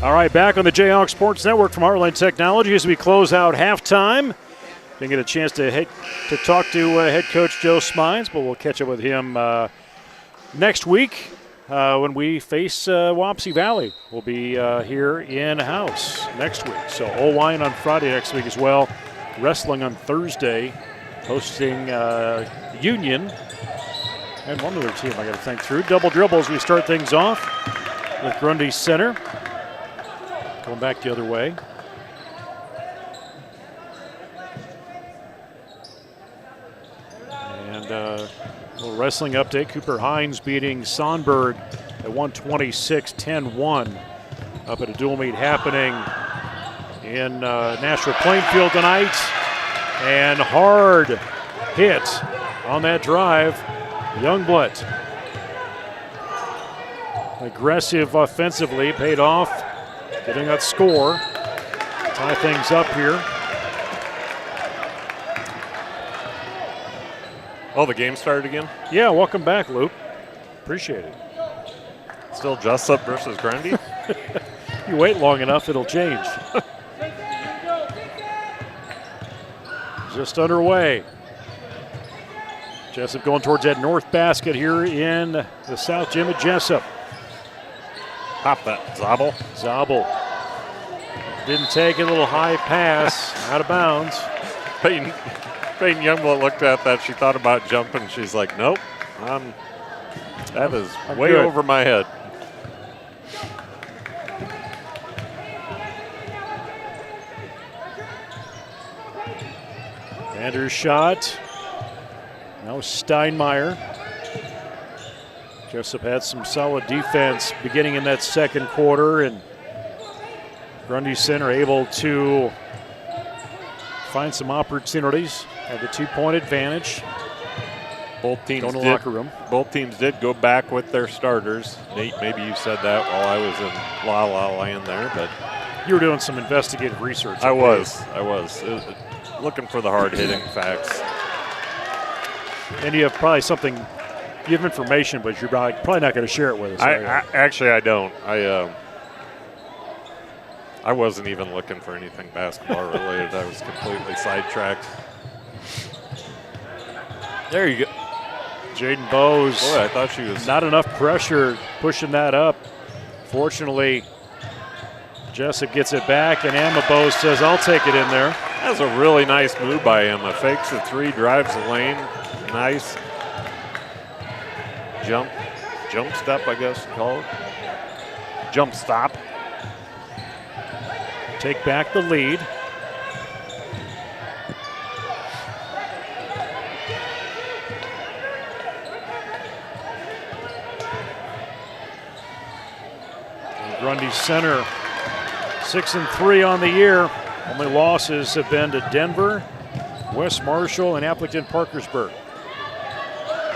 All right, back on the Jayhawks Sports Network from Heartland Technology as we close out halftime. Didn't get a chance to talk to head coach Joe Smines, but we'll catch up with him next week when we face Wapsie Valley. We'll be here in-house next week. So Owine on Friday next week as well. Wrestling on Thursday, hosting Union. And one other team I got to think through. Double dribble as we start things off with Grundy Center. Going back the other way. And a little wrestling update. Cooper Hines beating Sonberg at 126-10-1. Up at a dual meet happening in Nashville Plainfield tonight. And hard hit on that drive. Youngblood. Aggressive offensively, paid off. Getting that score. Tie things up here. Oh, the game started again? Yeah, welcome back, Luke. Appreciate it. Still Jesup versus Grundy? You wait long enough, it'll change. Just underway. Jesup going towards that north basket here in the south gym at Jesup. Pop that, Zabel. Zabel. Didn't take it, a little high pass, out of bounds. Peyton Youngblood looked at that. She thought about jumping. She's like, nope, that is way good. over my head. Vander's shot. Now Steinmeier. Jesup had some solid defense beginning in that second quarter, and Grundy Center able to find some opportunities. Had the 2-point advantage. Both teams Go to the locker room. Both teams did go back with their starters. Nate, maybe you said that while I was in La La Land there, but you were doing some investigative research. I was looking for the hard-hitting facts. And you have probably something. You have information, but you're probably not going to share it with us. I don't. I wasn't even looking for anything basketball related. I was completely sidetracked. There you go. Jaden Bowes. Boy, I thought she was. Not enough pressure pushing that up. Fortunately, Jesup gets it back, and Emma Bowes says, I'll take it in there. That was a really nice move by Emma. Fakes the three, drives the lane. Nice. Jump step, I guess you call it. Jump stop. Take back the lead. And Grundy Center 6-3 on the year. Only losses have been to Denver, West Marshall, and Appleton Parkersburg.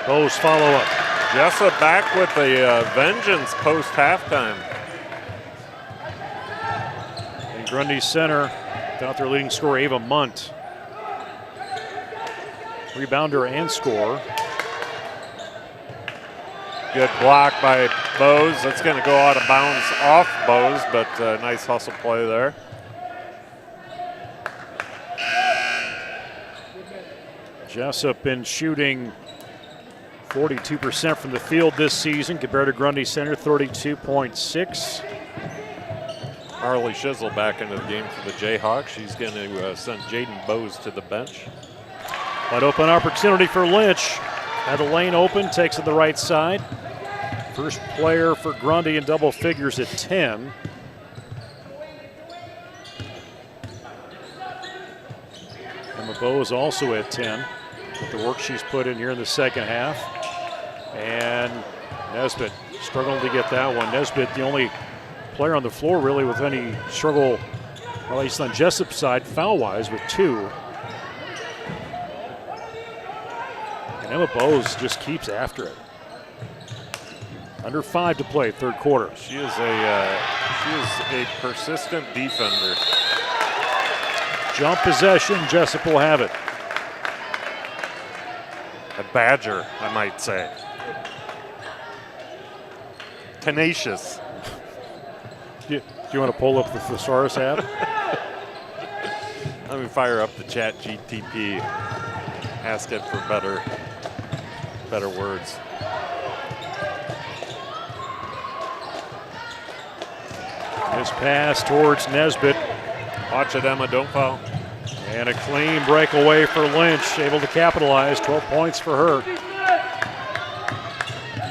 Bowes follow up. Jesup back with a vengeance post halftime. And Grundy Center without their leading scorer, Ava Munt. Rebounder and scorer. Good block by Bowes. That's going to go out of bounds off Bowes, but nice hustle play there. Jesup been shooting 42% from the field this season compared to Grundy Center, 32.6. Harley Shizzle back into the game for the Jayhawks. She's going to send Jaden Bowes to the bench. Wide open opportunity for Lynch. Had the lane open, takes it the right side. First player for Grundy in double figures at 10. Emma Bowes also at 10 with the work she's put in here in the second half. And Nesbitt struggling to get that one. Nesbitt, the only player on the floor really with any struggle, at least on Jesup's side, foul-wise with 2. And Emma Bowes just keeps after it. Under 5 to play, third quarter. She is a persistent defender. Jump possession, Jesup will have it. A badger, I might say. Tenacious. you want to pull up the Thesaurus app? Let me fire up the Chat GTP. Ask it for better words. This pass towards Nesbitt. Watch it, Emma. Don't foul. And a clean breakaway for Lynch. Able to capitalize. 12 points for her.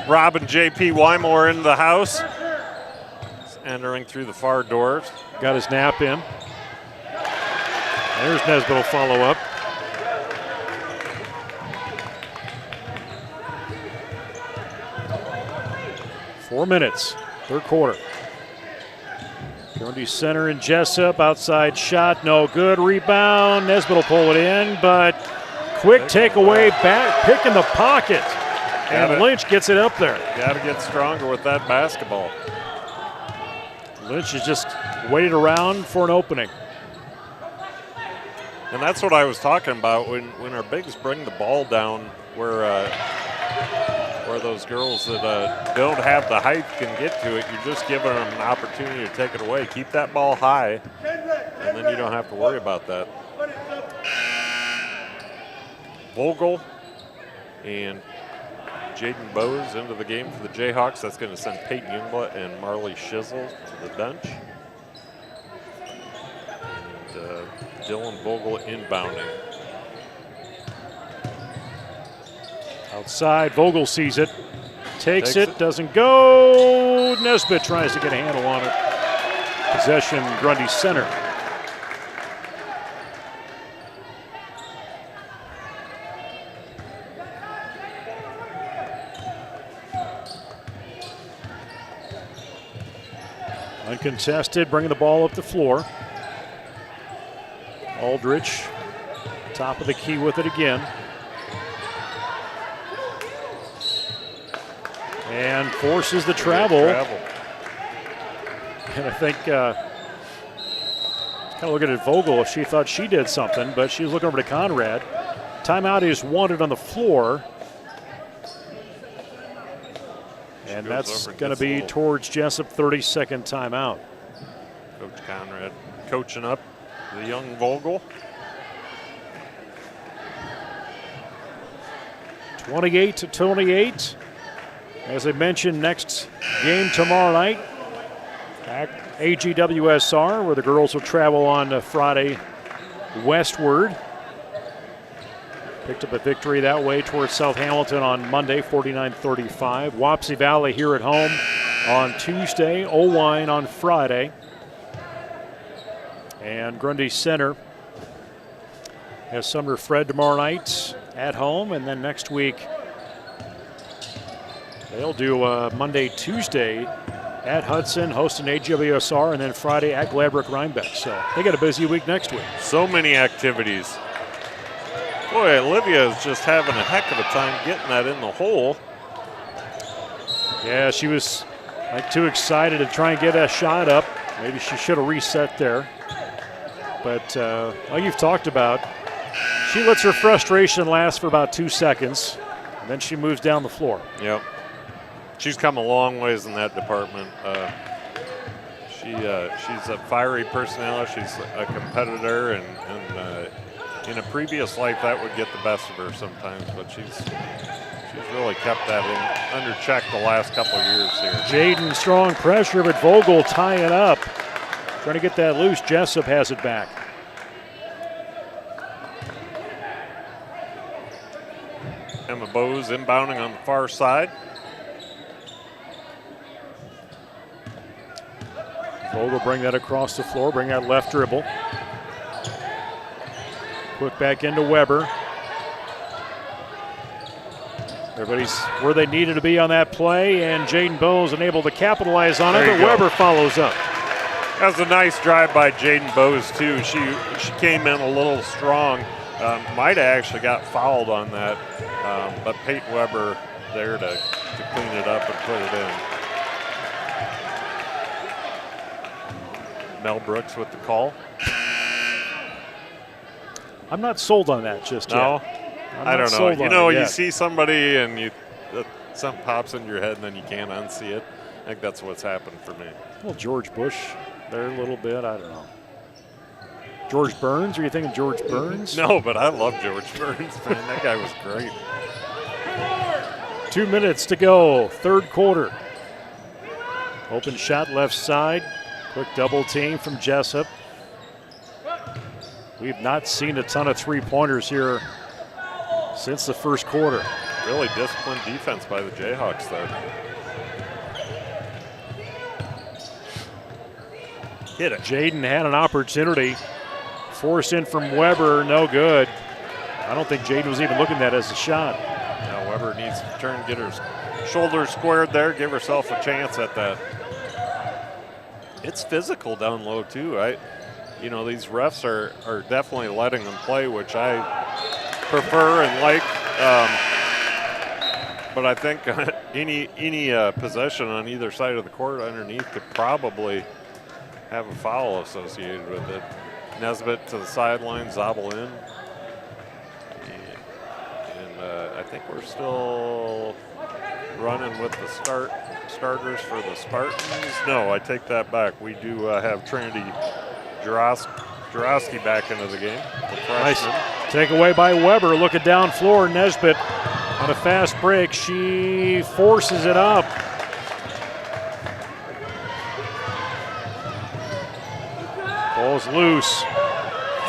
Robin J.P. Wymore into the house. Entering through the far doors. Got his nap in. There's Nesbitt will follow up. Four minutes, third quarter. Grundy Center and Jesup, outside shot, no good. Rebound, Nesbitt will pull it in, but quick takeaway, back pick in the pocket. And Lynch gets it up there. Got to get stronger with that basketball. Lynch has just waited around for an opening. And that's what I was talking about when our bigs bring the ball down where those girls that don't have the height can get to it. You're just giving them an opportunity to take it away. Keep that ball high, and then you don't have to worry about that. Vogel and Jaden Bowes into the game for the Jayhawks. That's going to send Peyton Youngblood and Marley Shizzle to the bench. And Dylan Vogel inbounding. Outside, Vogel sees it, takes it, doesn't go. Nesbitt tries to get a handle on it. Possession, Grundy Center. Uncontested, bringing the ball up the floor. Aldrich, top of the key with it again. And forces the travel. And I think kind of looking at Vogel if she thought she did something, but she was looking over to Conrad. Timeout is wanted on the floor. And that's going to be towards Jesup, 30-second timeout. Coach Conrad coaching up the young Vogel. 28-28. As I mentioned, next game tomorrow night at AGWSR, where the girls will travel on Friday westward. Picked up a victory that way towards South Hamilton on Monday, 49-35. Wapsie Valley here at home on Tuesday. Owine on Friday. And Grundy Center has Sumner Fred tomorrow night at home, and then next week they'll do Monday, Tuesday at Hudson, hosting AGWSR, and then Friday at Gladbrook Rhinebeck. So they got a busy week next week. So many activities. Boy, Olivia is just having a heck of a time getting that in the hole. Yeah, she was too excited to try and get a shot up. Maybe she should have reset there. But like you've talked about, she lets her frustration last for about 2 seconds, and then she moves down the floor. Yep. She's come a long ways in that department. She's a fiery personality. She's a competitor, and in a previous life that would get the best of her sometimes. But she's really kept that under check the last couple of years here. Jaden strong pressure, but Vogel tying up, trying to get that loose. Jesup has it back. Emma Bowes inbounding on the far side. Vogel bring that across the floor, bring that left dribble. Quick back into Weber. Everybody's where they needed to be on that play, and Jaden Bowes unable to capitalize on it, but Weber follows up. That was a nice drive by Jaden Bowes, too. She came in a little strong. Might have actually got fouled on that, but Peyton Weber there to clean it up and put it in. Mel Brooks with the call. I'm not sold on that just yet. No, I don't know. You know, you see somebody and something pops into your head and then you can't unsee it. I think that's what's happened for me. Well, George Bush there a little bit. I don't know. George Burns? Are you thinking George Burns? No, but I love George Burns, man. That guy was great. 2 minutes to go, third quarter. Open shot left side. Quick double team from Jesup. We've not seen a ton of three-pointers here since the first quarter. Really disciplined defense by the Jayhawks there. Hit it. Jaden had an opportunity. Forced in from Weber, no good. I don't think Jaden was even looking at that as a shot. Now Weber needs to turn, get her shoulders squared there, give herself a chance at that. It's physical down low too. You know, these refs are definitely letting them play, which I prefer and like. But I think any possession on either side of the court underneath could probably have a foul associated with it. Nesbitt to the sideline, Zabel in. And I think we're still running with the starters for the Spartans. No, I take that back. We do have Trinity Jarowski back into the game. Nice takeaway by Weber. Looking down floor, Nesbitt on a fast break. She forces it up. Ball's loose.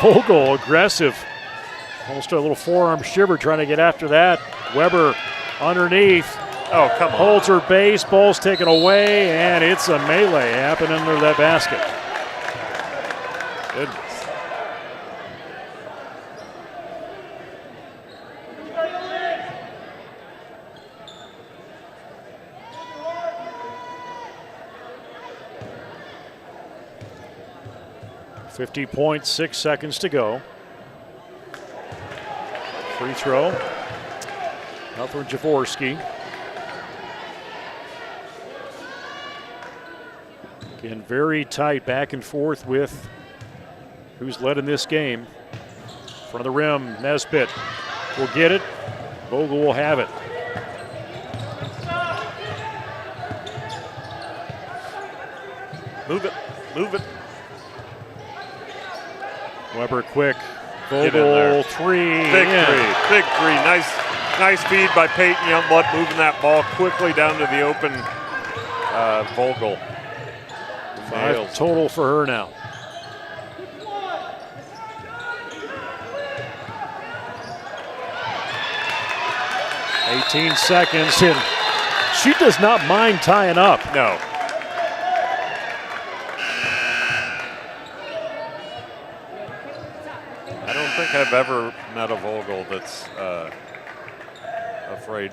Vogel aggressive. Almost a little forearm shiver trying to get after that. Weber underneath. Oh, come on. Holds her base. Ball's taken away, and it's a melee happening under that basket. Goodness. .6 seconds to go. Free throw. Out for Jaworski. Again, very tight back and forth with who's led in this game. Front of the rim, Nesbitt will get it. Vogel will have it. Move it, move it. Weber quick. Vogel three. Big three. Nice feed by Peyton Youngblood, moving that ball quickly down to the open Vogel. 5 total for her now. .18 seconds, and she does not mind tying up. No. I don't think I've ever met a Vogel that's afraid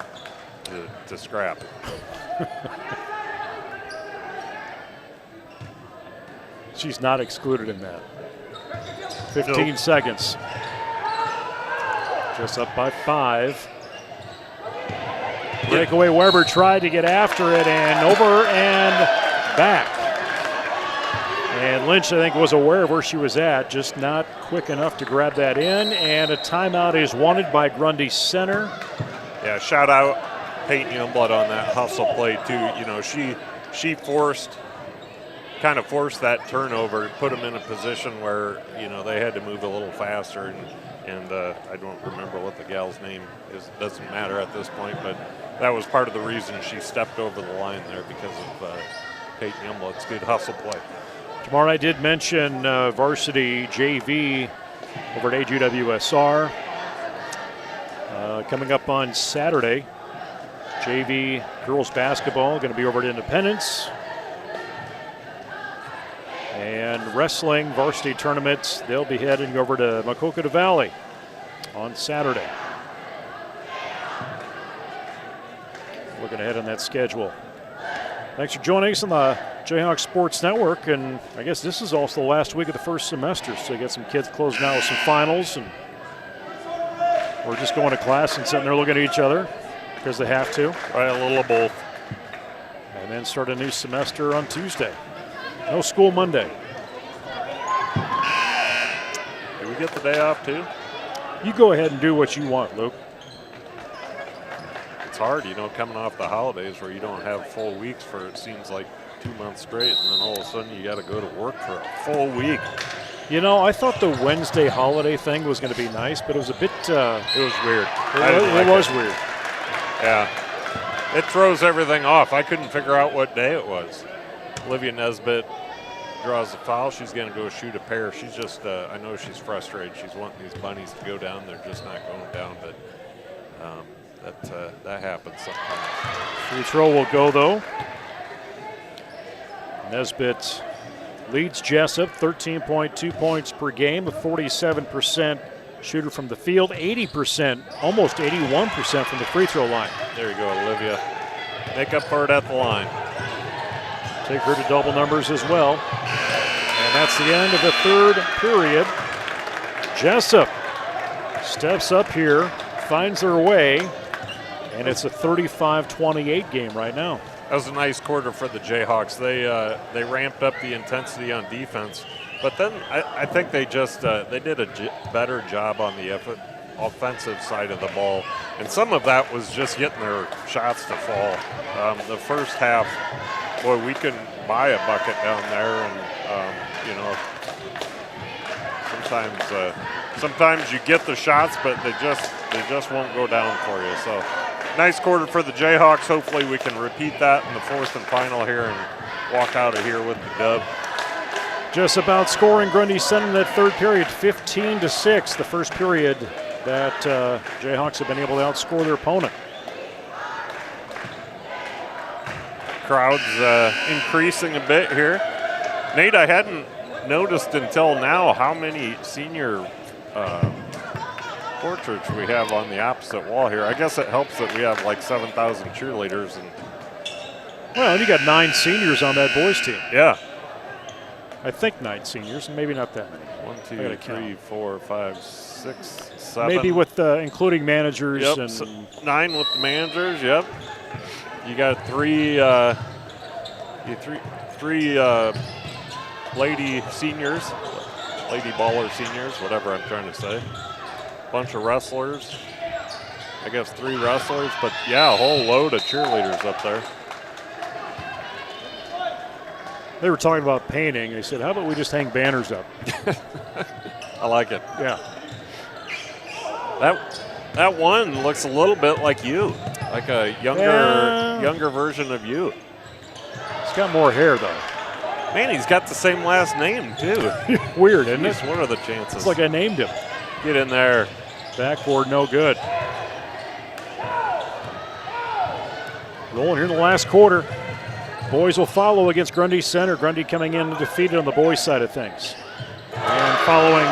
to scrap. She's not excluded in that. 15 seconds. Just up by 5. Breakaway Weber tried to get after it, and over and back. And Lynch, I think, was aware of where she was at, just not quick enough to grab that in. And a timeout is wanted by Grundy Center. Yeah, shout out Peyton Youngblood on that hustle play too. You know, she kind of forced that turnover, put them in a position where, you know, they had to move a little faster. And I don't remember what the gal's name is. It doesn't matter at this point, but that was part of the reason she stepped over the line there, because of Peyton Youngblood's good hustle play. Tomorrow I did mention varsity JV over at AGWSR. Coming up on Saturday, JV Girls Basketball going to be over at Independence. And wrestling varsity tournaments, they'll be heading over to Maquoketa Valley on Saturday. Looking ahead on that schedule. Thanks for joining us on the J-Hawks Sports Network, and I guess this is also the last week of the first semester, so you got some kids closing out with some finals, and we're just going to class and sitting there looking at each other because they have to. Right, a little of both. And then start a new semester on Tuesday. No school Monday. Do we get the day off too? You go ahead and do what you want, Luke. It's hard, you know, coming off the holidays where you don't have full weeks for, it seems like, 2 months straight, and then all of a sudden you got to go to work for a full week. You know, I thought the Wednesday holiday thing was going to be nice, but it was a bit. It was weird. It was weird. Yeah. It throws everything off. I couldn't figure out what day it was. Olivia Nesbitt draws the foul. She's going to go shoot a pair. She's just, I know she's frustrated. She's wanting these bunnies to go down. They're just not going down, but that happens sometimes. Free throw will go, though. Nesbitt leads Jesup, 13.2 points per game, a 47% shooter from the field, 80%, almost 81% from the free throw line. There you go, Olivia. Make up for it at the line. Take her to double numbers as well. And that's the end of the third period. Jesup steps up here, finds their way, and it's a 35-28 game right now. That was a nice quarter for the Jayhawks. They ramped up the intensity on defense, but then I think they just they did a better job on the offensive side of the ball, and some of that was just getting their shots to fall. The first half, boy, we couldn't buy a bucket down there, and you know, sometimes you get the shots, but they just won't go down for you. So. Nice quarter for the Jayhawks. Hopefully we can repeat that in the fourth and final here and walk out of here with the dub. Just about scoring Grundy Center in that third period, 15-6. The first period that Jayhawks have been able to outscore their opponent. Crowd's increasing a bit here. Nate, I hadn't noticed until now how many senior portraits we have on the opposite wall here. I guess it helps that we have like 7,000 cheerleaders. Well, you got 9 seniors on that boys team. Yeah. I think 9 seniors, maybe not that many. 1, 2, 3, 4, 5, 6, 7. Maybe with including managers. Yep. And So 9 with the managers. Yep. You got 3 lady seniors, lady baller seniors, whatever I'm trying to say. Bunch of wrestlers. I guess 3 wrestlers, but yeah, a whole load of cheerleaders up there. They were talking about painting. They said, how about we just hang banners up? I like it. Yeah. That one looks a little bit like you, like a younger version of you. He's got more hair, though. Man, he's got the same last name, too. Weird, isn't it? What are the chances? It's like I named him. Get in there. Backboard, no good. Rolling here in the last quarter. Boys will follow against Grundy Center. Grundy coming in defeated on the boys' side of things. And following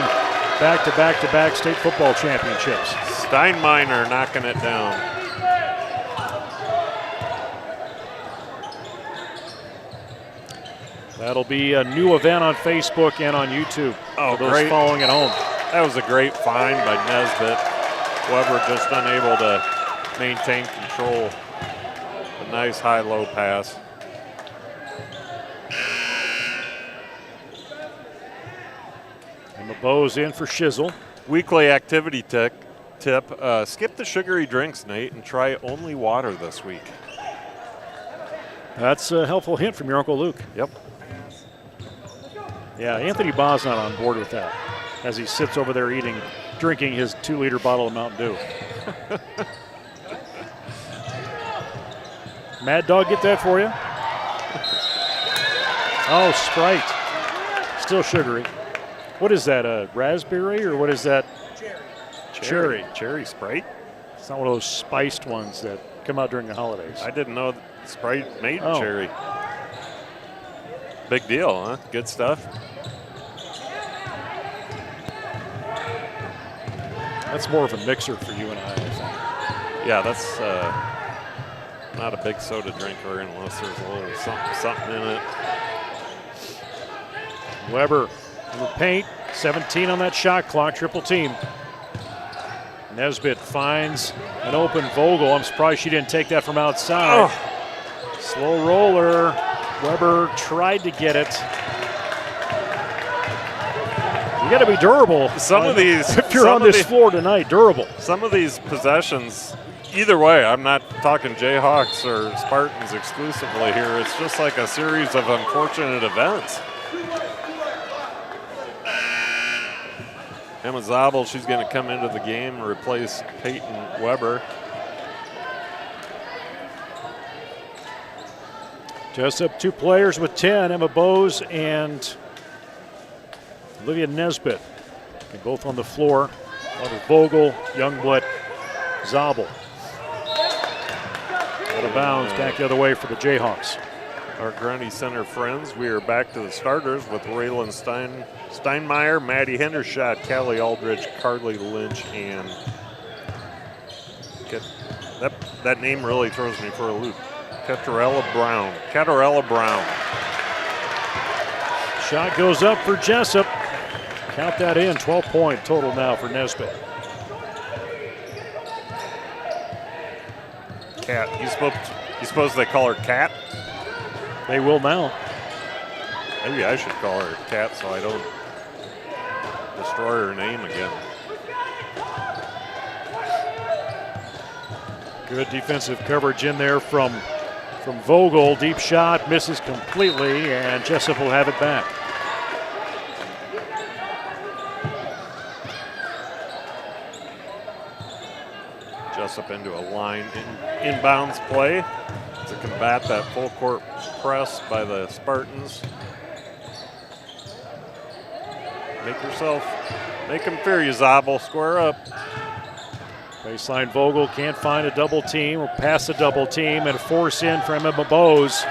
back-to-back state football championships. Steinminer knocking it down. That'll be a new event on Facebook and on YouTube. Oh, for those great. following at home. That was a great find by Nesbitt. Weber just unable to maintain control. A nice high-low pass. And the Bows in for Shizzle. Weekly activity tip. Skip the sugary drinks, Nate, and try only water this week. That's a helpful hint from your Uncle Luke. Yep. Yeah, Anthony Baugh's not on board with that as he sits over there drinking his 2-liter bottle of Mountain Dew. Mad Dog, get that for you. Oh, Sprite. Still sugary. What is that, a raspberry or what is that? Cherry. Cherry Sprite? It's not one of those spiced ones that come out during the holidays. I didn't know Sprite made Oh. cherry. Big deal, huh? Good stuff. That's more of a mixer for you and I think. Yeah, that's not a big soda drinker unless there's a little something in it. Weber in the paint, 17 on that shot clock, triple team. Nesbitt finds an open Vogel. I'm surprised she didn't take that from outside. Oh. Slow roller. Weber tried to get it. You got to be durable. Some of these, if you're on this floor tonight, durable. Some of these possessions, Either way, I'm not talking Jayhawks or Spartans exclusively here. It's just like a series of unfortunate events. Emma Zabel, she's going to come into the game and replace Peyton Weber. Jesup, 2 players with 10, Emma Bose and Olivia Nesbitt. They're both on the floor. One is Vogel, Youngblood, Zabel. Out of bounds, back the other way for the Jayhawks. Our Grundy Center friends, we are back to the starters with Raylan Steinmeier, Maddie Hendershot, Callie Aldridge, Carly Lynch, and that name really throws me for a loop. Catarella Brown. Shot goes up for Jesup. Count that in, 12-point total now for Nesbitt. Cat, you suppose they call her Cat? They will now. Maybe I should call her Cat so I don't destroy her name again. Good defensive coverage in there from Vogel. Deep shot, misses completely, and Jesup will have it back. Jesup into a line inbounds play to combat that full court press by the Spartans. Make them fear you, Zabel. Square up. Baseline Vogel can't find a double team or pass a double team, and a force in from Emma Bose.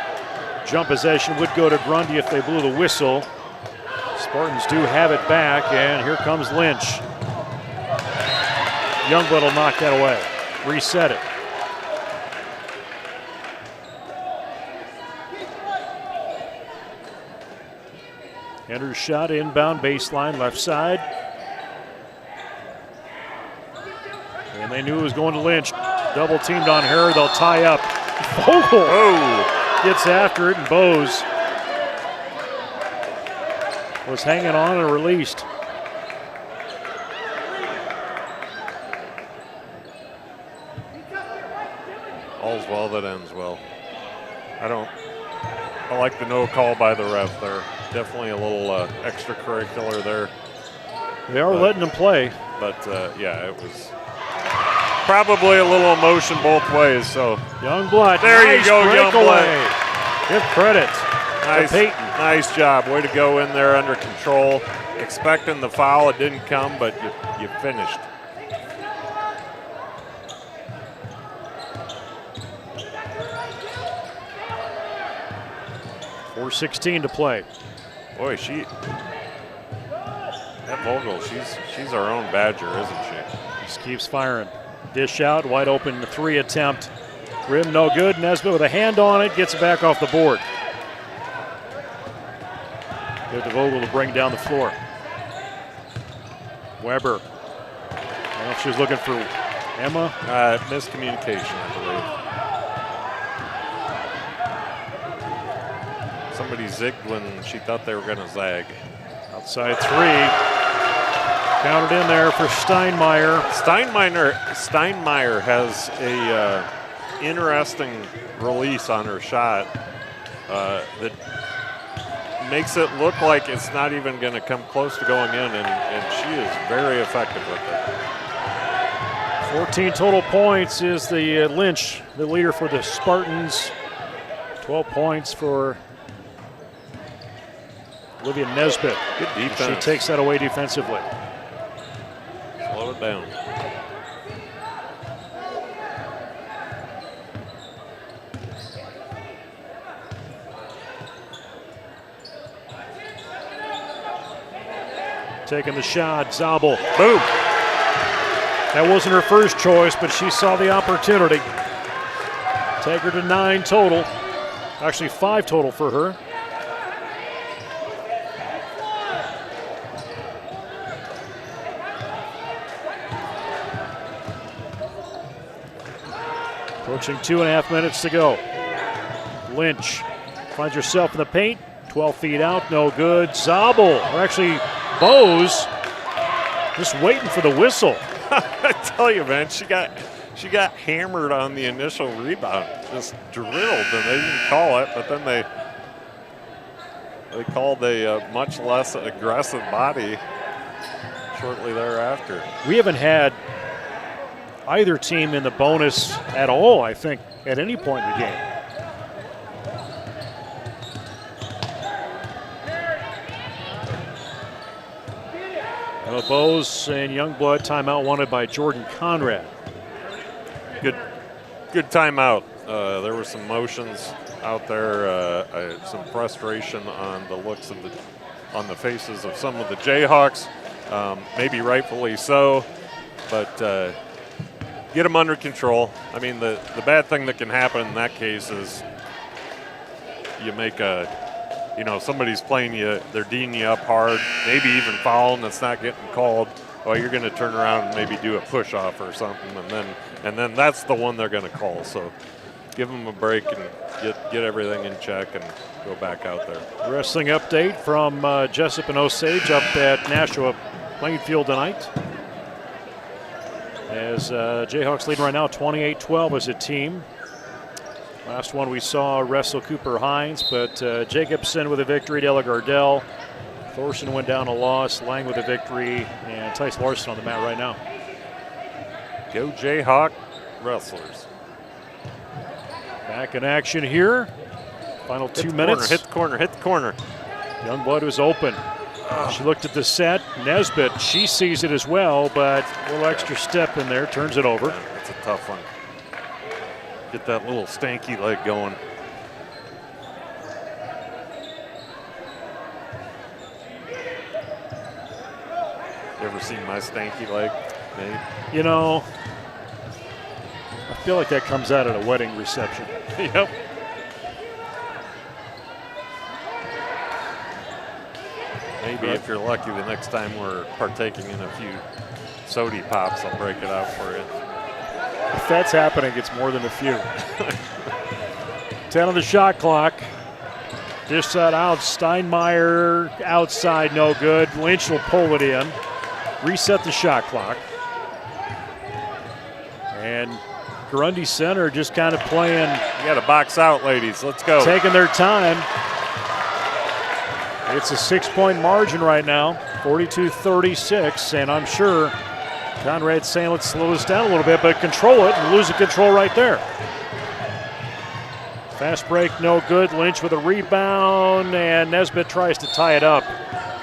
Jump possession would go to Grundy if they blew the whistle. Spartans do have it back, and here comes Lynch. Youngblood will knock that away. Reset it. Hender's shot inbound baseline left side. And they knew it was going to Lynch. Double teamed on her. They'll tie up. Vogel gets after it, and Bose was hanging on and released. All's well that ends well. I like the no call by the ref there. Definitely a little extracurricular there. They are letting them play. But yeah, it was probably a little emotion both ways. So Youngblood, there nice you go, breakaway. Youngblood. Give credit to Peyton. Nice job. Way to go in there under control. Expecting the foul, it didn't come, but you finished. .4:16 to play. Boy, that Vogel, she's our own Badger, isn't she? Just keeps firing. Dish out, wide open, the 3 attempt. Rim no good. Nesbitt with a hand on it, gets it back off the board. Good to Vogel to bring down the floor. Weber. I don't know if she was looking for Emma. Miscommunication, I believe. Somebody zigged when she thought they were going to zag. Outside 3. Counted in there for Steinmeier. Steinmeier has a interesting release on her shot that makes it look like it's not even going to come close to going in, and she is very effective with it. 14 total points is the Lynch, the leader for the Spartans. 12 points for Olivia Nesbitt. Good defense. She takes that away defensively. Slow it down. Taking the shot, Zabel. Boom. That wasn't her first choice, but she saw the opportunity. Take her to 9 total. Actually 5 total for her. Approaching 2.5 minutes to go. Lynch finds herself in the paint. 12 feet out, no good. Zabel, or actually Bose, just waiting for the whistle. I tell you, man, she got hammered on the initial rebound, just drilled, and they didn't call it, but then they called a much less aggressive body shortly thereafter. We haven't had either team in the bonus at all, I think, at any point in the game. Bose and Youngblood timeout wanted by Jordan Conrad. Good timeout. There were some motions out there, some frustration on the looks of on the faces of some of the Jayhawks, maybe rightfully so, but get them under control. I mean, the bad thing that can happen in that case is you make somebody's playing you, they're D'ing you up hard, maybe even fouling that's not getting called. Well, you're going to turn around and maybe do a push-off or something, and then that's the one they're going to call. So give them a break and get everything in check and go back out there. Wrestling update from Jesup and Osage up at Nashua Plainfield tonight. As Jayhawks lead right now 28-12 as a team. Last one we saw wrestle Cooper Hines, but Jacobson with a victory, Della Gardell. Thorson went down a loss, Lang with a victory, and Tice Larson on the mat right now. Go Jayhawk wrestlers. Back in action here. Final 2 minutes. Hit the corner. Youngblood was open. She looked at the set. Nesbitt, she sees it as well, but a little extra step in there, turns it over. That's a tough one. Get that little stanky leg going. You ever seen my stanky leg, Nate? You know, I feel like that comes out at a wedding reception. Yep. Maybe if you're lucky, the next time we're partaking in a few sody pops, I'll break it out for you. If that's happening, it's more than a few. 10 on the shot clock. Dish that out. Steinmeier outside, no good. Lynch will pull it in. Reset the shot clock. And Grundy Center just kind of playing. You got to box out, ladies. Let's go. Taking their time. It's a 6-point margin right now, 42-36, and I'm sure Conrad's saying let's slow this down a little bit, but control it and losing control right there. Fast break, no good. Lynch with a rebound, and Nesbitt tries to tie it up.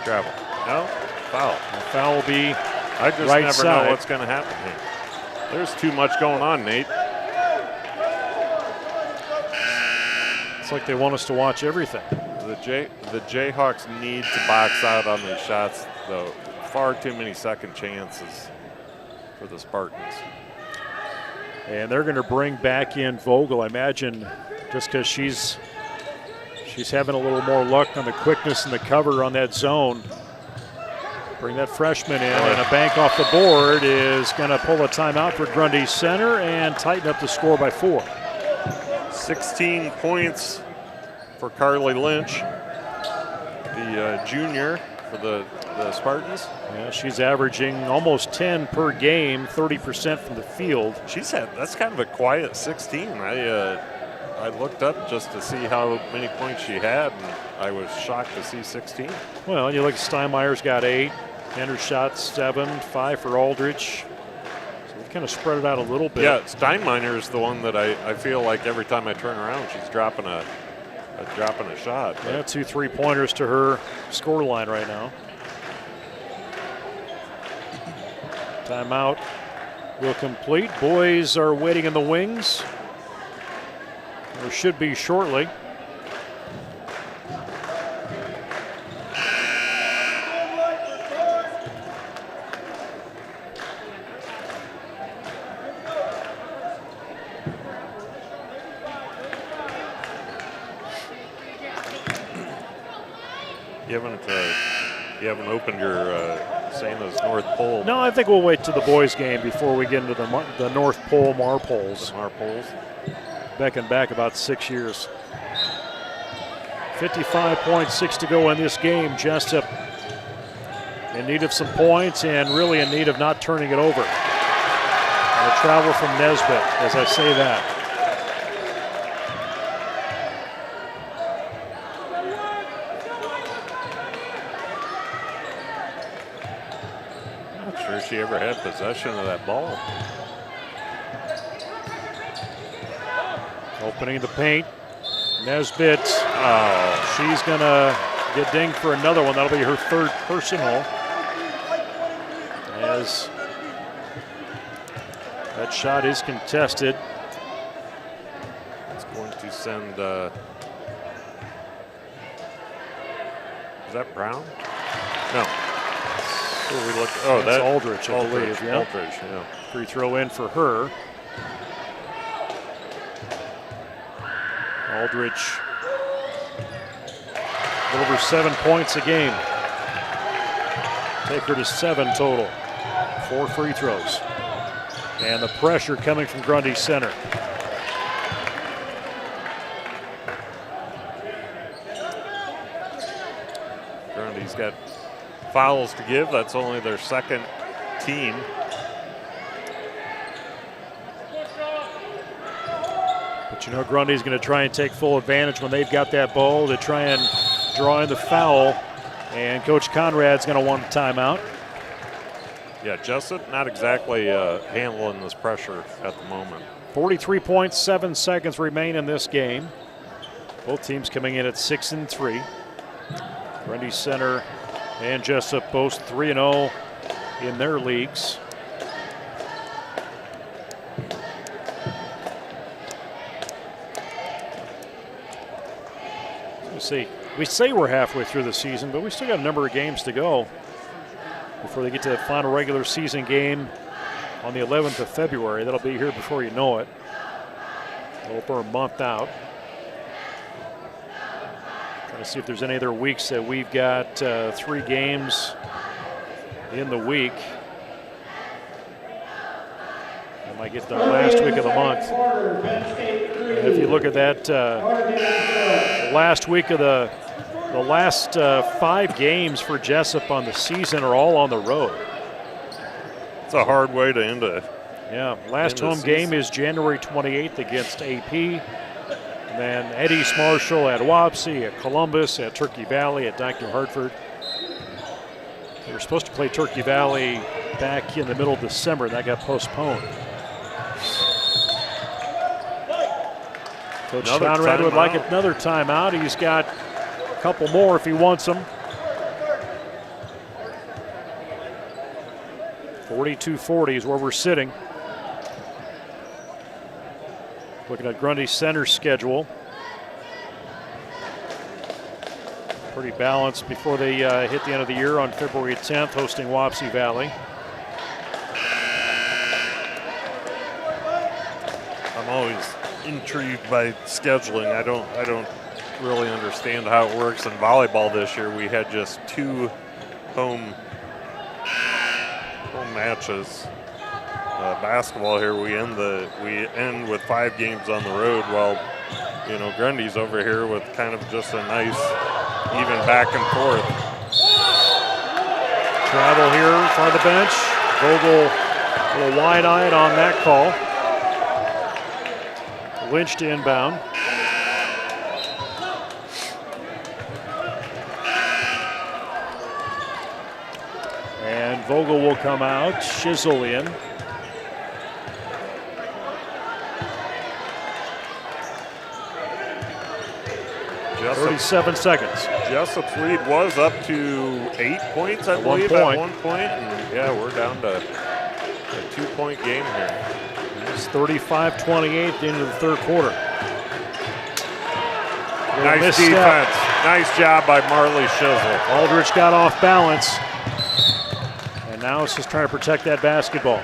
Travel. No, foul. The foul will be I just right never side. know what's going to happen here. There's too much going on, Nate. It's like they want us to watch everything. The Jayhawks need to box out on these shots, though. Far too many second chances for the Spartans. And they're going to bring back in Vogel, I imagine, just because she's having a little more luck on the quickness and the cover on that zone. Bring that freshman in, and a bank off the board is going to pull a timeout for Grundy Center and tighten up the score by 4. 16 points for Carly Lynch, the junior for the Spartans. Yeah, she's averaging almost 10 per game, 30% from the field. That's kind of a quiet 16. I looked up just to see how many points she had, and I was shocked to see 16. Well, you look at Steinmeier's got 8, Hendershot's 7, 5 for Aldrich. So we've kind of spread it out a little bit. Yeah, Steinmeier is the one that I feel like every time I turn around, she's dropping a shot. Yeah, 2 3-pointers to her score line right now. Timeout will complete. Boys are waiting in the wings. Or should be shortly. You haven't opened your Santa's North Pole. No, I think we'll wait to the boys' game before we get into the North Pole Marpoles. Marpoles. Back about 6 years. 55.6 to go in this game. Jesup in need of some points and really in need of not turning it over. And a travel from Nesbitt, as I say that. Not sure she ever had possession of that ball. Opening the paint. Nesbitt, she's going to get dinged for another one. That'll be her third personal. As that shot is contested. It's going to send, is that Brown? No. That's Aldrich, I believe. Yeah. Aldrich, yeah. Free throw in for her. Aldrich, a little over 7 points a game. Take her to 7 total. 4 free throws. And the pressure coming from Grundy Center. Grundy's got fouls to give. That's only their second team. But you know Grundy's going to try and take full advantage when they've got that ball to try and draw in the foul. And Coach Conrad's going to want a timeout. Yeah, Jesup not exactly handling this pressure at the moment. 43.7 seconds remain in this game. Both teams coming in at 6-3. Grundy Center and Jesup both 3-0 in their leagues. Let's see. We say we're halfway through the season, but we still got a number of games to go before they get to the final regular season game on the 11th of February. That'll be here before you know it. Over a month out. Trying to see if there's any other weeks that we've got 3 games in the week. That might get the last week of the month. And if you look at that last week of the last 5 games for Jesup on the season are all on the road. It's a hard way to end it. Yeah, last home game is January 28th against AP. And then at East Marshall, at Wapsie, at Columbus, at Turkey Valley, at Dyke New Hartford. They were supposed to play Turkey Valley back in the middle of December. That got postponed. Coach Conrad would like another timeout. He's got a couple more if he wants them. 42-40 is where we're sitting. Looking at Grundy Center's schedule. Pretty balanced before they hit the end of the year on February 10th, hosting Wapsie Valley. I'm always intrigued by scheduling. I don't really understand how it works in volleyball this year. We had just 2 home matches. Basketball here, we end with 5 games on the road, while you know Grundy's over here with kind of just a nice even back and forth. Travel here in front of the bench. Vogel a little wide-eyed on that call. Lynch to inbound. And Vogel will come out. Shizzle in. Jesup, 37 seconds. Jesup's lead was up to 8 points, I believe, at one point. And yeah, we're down to a 2-point game here. It's 35-28 at the end of the third quarter. Nice defense. Nice job by Marley Shizzle. Aldrich got off balance. And now it's just trying to protect that basketball.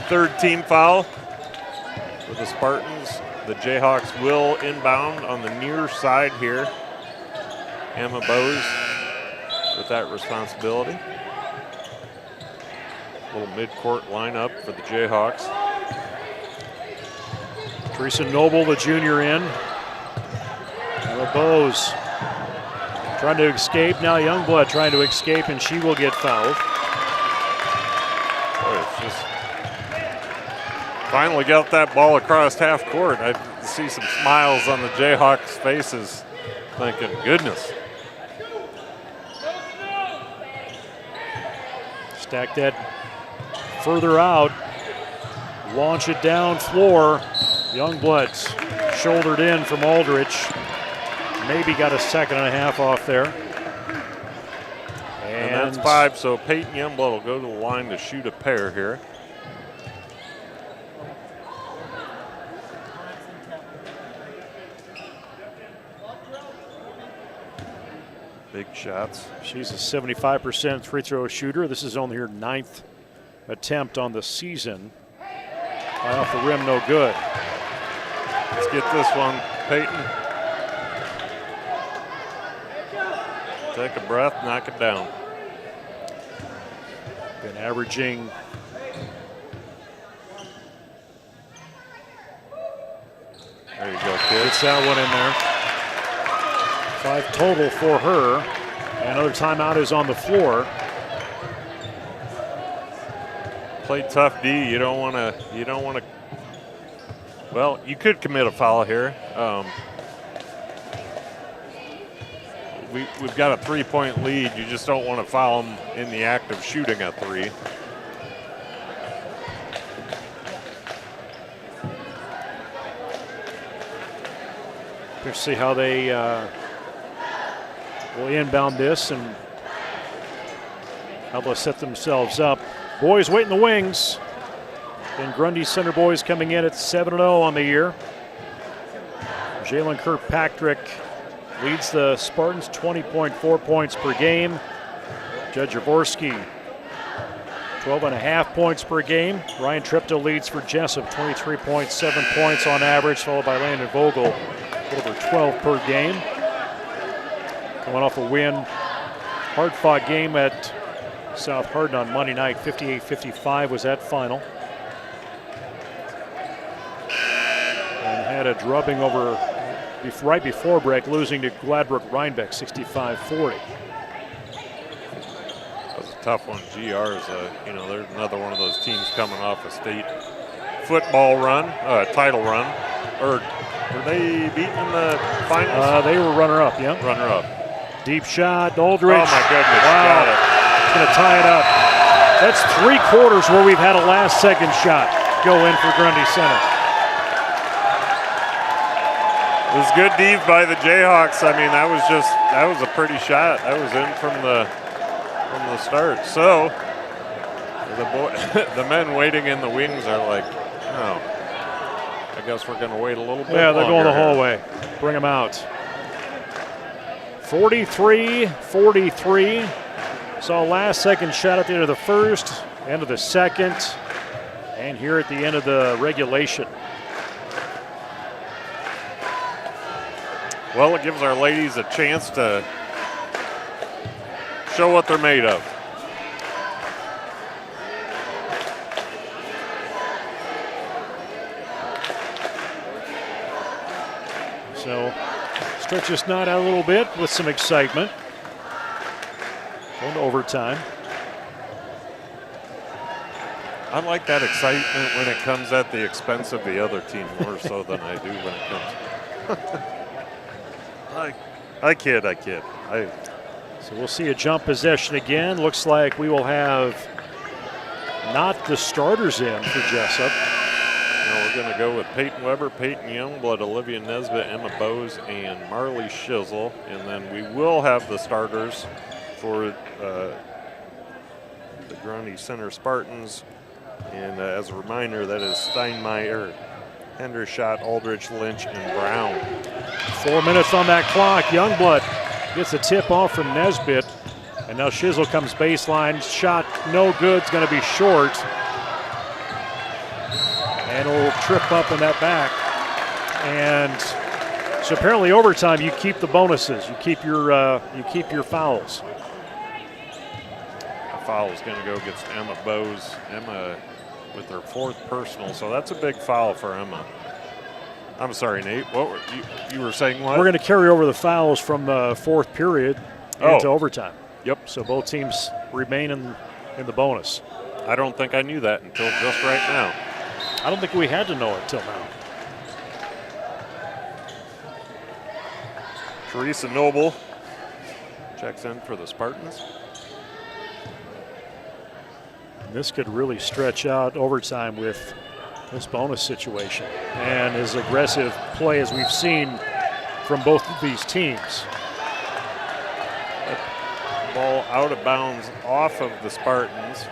3rd team foul for the Spartans. The Jayhawks will inbound on the near side here. Emma Bowes with that responsibility. Little mid-court lineup for the Jayhawks. Teresa Noble, the junior, in. Emma Bowes trying to escape. Now Youngblood trying to escape, and she will get fouled. Boy, it's just Finally got that ball across half court. I see some smiles on the Jayhawks' faces, thinking, goodness. Stack that further out. Launch it down floor. Youngblood's shouldered in from Aldrich. Maybe got a second and a half off there. And that's 5, so Peyton Youngblood will go to the line to shoot a pair here. Big shots. She's a 75% free throw shooter. This is only her 9th attempt on the season. Off the rim, no good. Let's get this one, Peyton. Take a breath, knock it down. Been averaging there you go, kid. Gets that one in there. 5 total for her. Another timeout is on the floor. Play tough D. You don't want to. Well, you could commit a foul here. We've got a 3-point lead. You just don't want to foul them in the act of shooting a 3. We'll see how they will inbound this and how they'll set themselves up. Boys wait in the wings. And Grundy Center boys coming in at 7-0 on the year. Jalen Kirkpatrick leads the Spartans 20.4 points per game. Judge Jaworski 12.5 points per game. Ryan Tripto leads for Jesup 23.7 points on average, followed by Landon Vogel over 12 per game. Coming off a win, hard-fought game at South Hardin on Monday night. 58-55 was that final. And had a drubbing over right before break, losing to Gladbrook Rhinebeck 65-40. That was a tough one. GR's, they're another one of those teams coming off a state football run, title run. Or were they beaten in the finals? They were runner-up, yeah. Runner-up. Deep shot, Aldrich. Oh my goodness! Wow, Got it. It's going to tie it up. That's 3 quarters where we've had a last-second shot go in for Grundy Center. It was good D by the Jayhawks. I mean, that was a pretty shot. That was in from the start. So the men waiting in the wings are like, oh, I guess we're going to wait a little bit. Yeah, they're going the here. hallway. Bring them out. 43-43. Saw a last-second shot at the end of the first, end of the second, and here at the end of the regulation. Well, it gives our ladies a chance to show what they're made of. So stretch this knot out a little bit with some excitement. Going to overtime. I like that excitement when it comes at the expense of the other team more so than I do when it comes. I kid. So we'll see a jump possession again. Looks like we will have not the starters in for Jesup. Now we're going to go with Peyton Weber, Peyton Youngblood, Olivia Nesbitt, Emma Bowes, and Marley Shizzle. And then we will have the starters for the Grundy Center Spartans. And as a reminder, that is Steinmeier, Hendershot, Aldrich, Lynch, and Brown. 4 minutes on that clock. Youngblood gets a tip off from Nesbitt. And now Shizzle comes baseline. Shot no good. It's going to be short. And a little trip up in that back. And so apparently overtime you keep the bonuses. You keep your fouls. The foul is going to go against Emma Bowes. Emma with her 4th personal, so that's a big foul for Emma. I'm sorry, Nate. What were you were saying? What? We're going to carry over the fouls from the 4th period into overtime. Yep. So both teams remain in the bonus. I don't think I knew that until just right now. I don't think we had to know it till now. Teresa Noble checks in for the Spartans. This could really stretch out overtime with this bonus situation and as aggressive play as we've seen from both of these teams. Ball out of bounds off of the Spartans.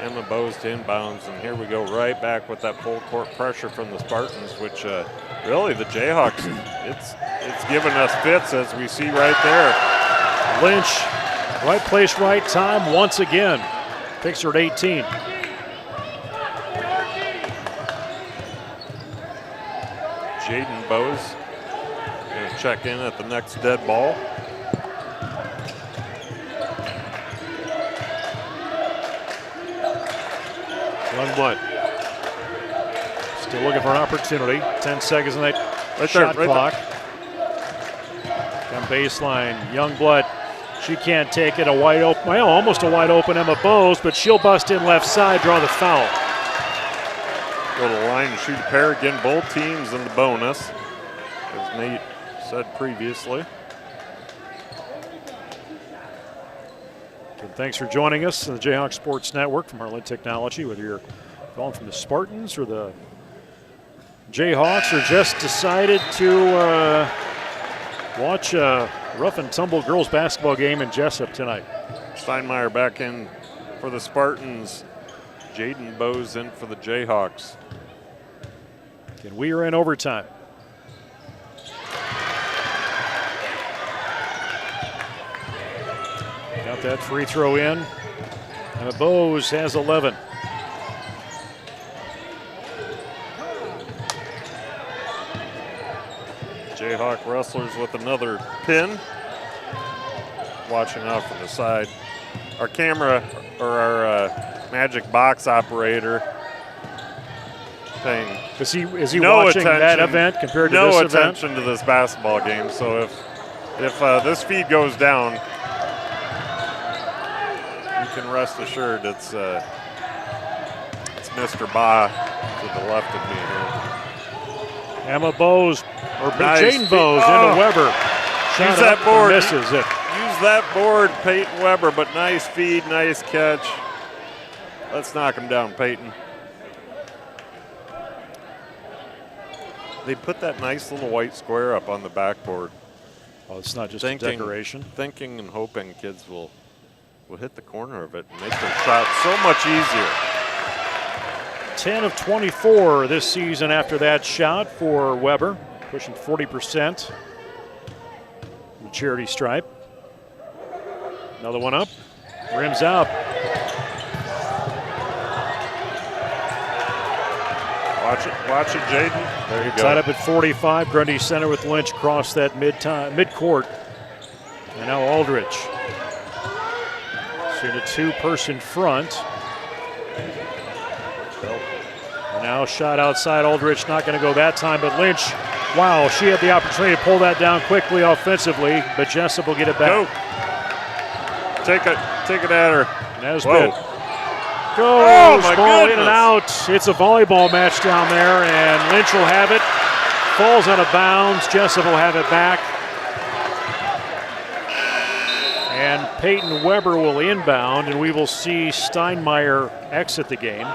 Emma Bose to inbounds, and here we go right back with that full court pressure from the Spartans, which really the Jayhawks, it's given us fits as we see right there. Lynch, right place, right time once again. Takes her at 18. Jaden Bose going to check in at the next dead ball. Youngblood still looking for an opportunity. 10 seconds on that shot clock. Down baseline, Youngblood. She can't take it. A wide open, well, almost a wide open Emma Bose, but she'll bust in left side, draw the foul. Go to the line and shoot a pair again. Both teams in the bonus, as Nate said previously. And thanks for joining us on the Jayhawks Sports Network from Heartland Technology, whether you're calling from the Spartans or the Jayhawks, or just decided to watch a rough and tumble girls basketball game in Jesup tonight. Steinmeier back in for the Spartans. Jaden Bose in for the Jayhawks. And we are in overtime. Got that free throw in. And Bose has 11. Jayhawk wrestlers with another pin. Watching out from the side. Our camera, or our magic box operator, paying is he watching that event compared to this event? No attention to this basketball game. So if this feed goes down, you can rest assured it's Mr. Ba to the left of me here. Emma Bose, or nice Jaden Bose into Weber. Use that board. Misses it. Use that board, Peyton Weber, but nice feed, nice catch. Let's knock him down, Peyton. They put that nice little white square up on the backboard. Oh, it's not just a decoration. Thinking and hoping kids will hit the corner of it and make their shot so much easier. 10 of 24 this season after that shot for Weber, pushing 40%. The charity stripe. Another one up, rims out. Watch it, Jaden. There you go. Tied up at 45. Grundy Center with Lynch across that midcourt. And now Aldrich. So in a two-person front. And now shot outside. Aldrich not going to go that time, but Lynch, wow, she had the opportunity to pull that down quickly offensively, but Jesup will get it back. Go. Take it at her. Nesbitt. Goes, oh my ball goodness. in and out. It's a volleyball match down there, and Lynch will have it. Falls out of bounds. Jesup will have it back. And Peyton Weber will inbound, and we will see Steinmeier exit the game.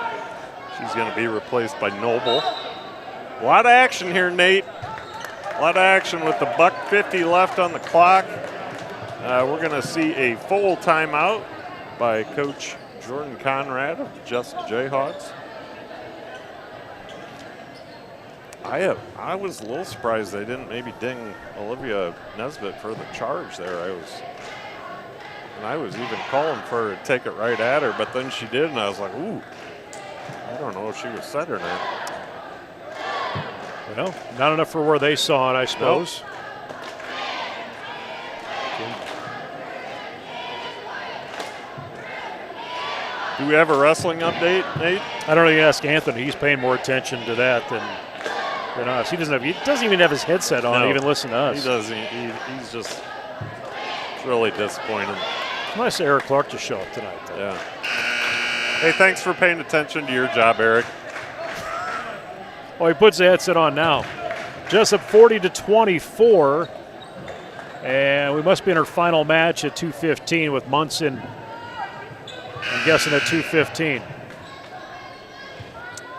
She's going to be replaced by Noble. A lot of action here, Nate. A lot of action with the $1:50 left on the clock. We're going to see a full timeout by Coach Jordan Conrad of the Jesup J-Hawks. I was a little surprised they didn't maybe ding Olivia Nesbitt for the charge there. I was even calling for her to take it right at her, but then she did, and I was like, ooh. I don't know if she was set or not. Well, not enough for where they saw it, I suppose. Nope. Do we have a wrestling update, Nate? I don't know. You ask Anthony. He's paying more attention to that than us. He doesn't even have his headset on. No, to even listen to us. He doesn't. He's just really disappointed. Nice of Eric Clark to show up tonight, though. Yeah. Hey, thanks for paying attention to your job, Eric. Oh, he puts the headset on now. Jesup 40-24. And we must be in our final match at 2:15 with Munson, I'm guessing at 2:15.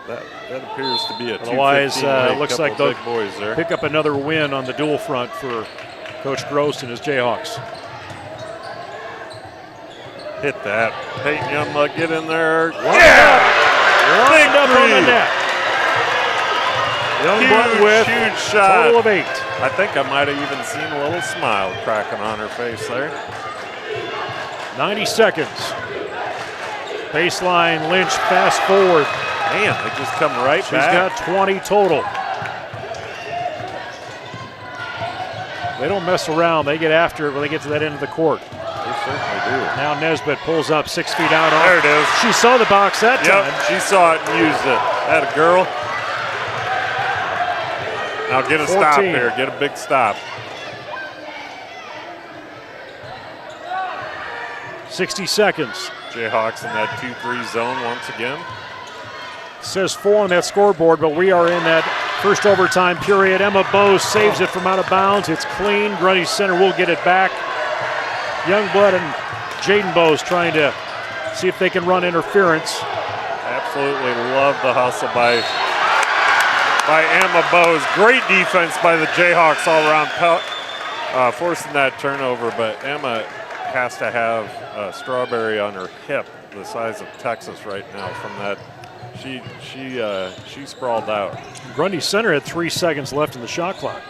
That appears to be a 2:15. Otherwise, looks like they'll big boys there. pick up another win on the dual front for Coach Gross and his Jayhawks. Hit that. Peyton Youngbutt, get in there. Lined up on the net. Youngbutt with huge shot. total of 8. I think I might have even seen a little smile cracking on her face there. 90 seconds. Baseline, Lynch, fast forward. Man, they just come right She's back. got 20 total. They don't mess around. They get after it when they get to that end of the court. They certainly do. Now Nesbitt pulls up 6 feet out. There it is. She saw the box that time. Yep, she saw it and used it. That a girl. Now get a 14. stop here. Get a big stop. 60 seconds. Jayhawks in that 2-3 zone once again. Says 4 on that scoreboard, but we are in that first overtime period. Emma Bose saves it from out of bounds. It's clean. Grundy Center will get it back. Youngblood and Jaden Bose trying to see if they can run interference. Absolutely love the hustle by Emma Bose. Great defense by the Jayhawks all around, forcing that turnover, but Emma has to have a strawberry on her hip the size of Texas right now from that. She sprawled out. Grundy Center had 3 seconds left in the shot clock.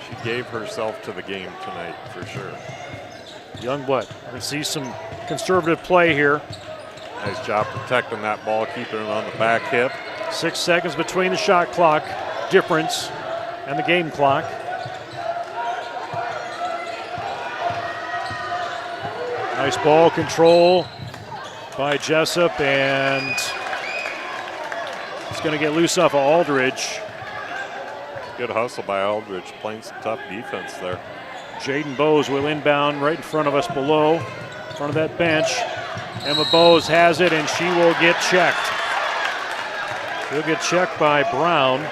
She gave herself to the game tonight for sure. Youngblood, we see some conservative play here. Nice job protecting that ball, keeping it on the back hip. 6 seconds between the shot clock difference and the game clock. Nice ball control by Jesup, and it's going to get loose off of Aldridge. Good hustle by Aldridge, playing some tough defense there. Jaden Bose will inbound right in front of us below, in front of that bench. Emma Bose has it, and she will get checked. She'll get checked by Brown.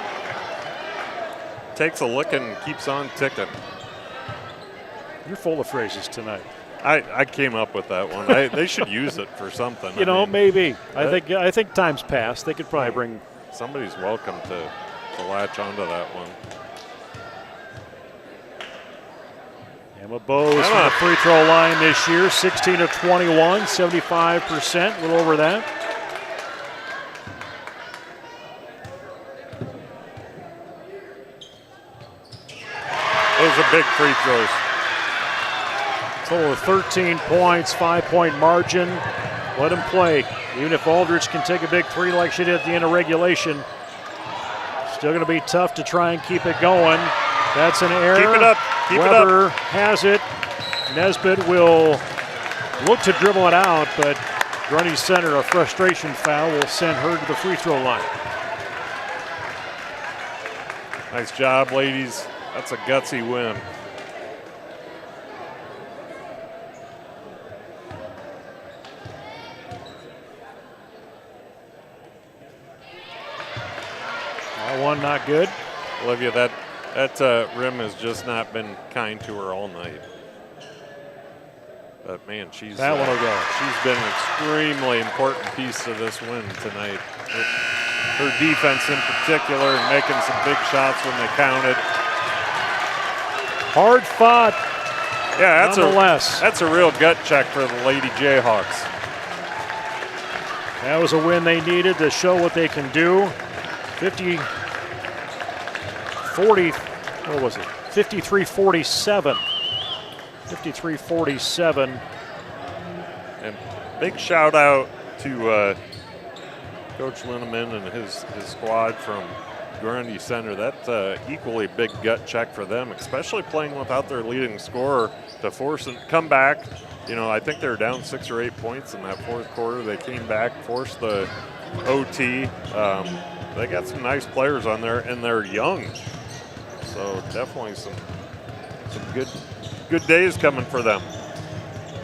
Takes a look and keeps on ticking. You're full of phrases tonight. I came up with that one. They should use it for something. You know, maybe. I think time's passed. They could probably bring. Somebody's welcome to latch onto that one. Emma Bose from the free throw line this year, 16 of 21, 75%, a little over that. Those are big free throws. Total of 13 points, 5-point margin. Let them play. Even if Aldridge can take a big three like she did at the end of regulation, still going to be tough to try and keep it going. That's an error. Keep it up. Keep Weber it up. has it. Nesbitt will look to dribble it out, but Grundy Center, a frustration foul, will send her to the free throw line. Nice job, ladies. That's a gutsy win. That one not good. Olivia, that rim has just not been kind to her all night. But man, she's that one will go. She's been an extremely important piece to this win tonight. Her defense in particular, and making some big shots when they counted. Hard fought. Yeah, that's a real gut check for the Lady Jayhawks. That was a win they needed to show what they can do. 53-47. 53-47. And big shout out to Coach Linneman and his squad from Grundy Center. That's equally big gut check for them, especially playing without their leading scorer to force and come back. You know, I think they were down 6 or 8 points in that fourth quarter. They came back, forced the OT. They got some nice players on there, and they're young. So definitely some good days coming for them.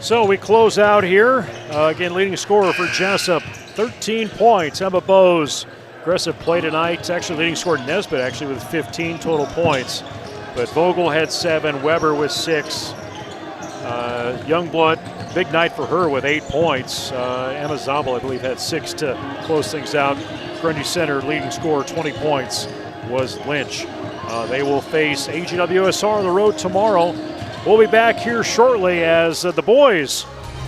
So we close out here. Again, leading scorer for Jesup, 13 points. Emma Bose. Aggressive play tonight. Actually leading scorer Nesbitt actually with 15 total points. But Vogel had 7, Weber with 6. Youngblood, big night for her with 8 points. Emma Zabel, I believe, had 6 to close things out. Grundy Center leading scorer, 20 points, was Lynch. They will face AGWSR on the road tomorrow. We'll be back here shortly as the boys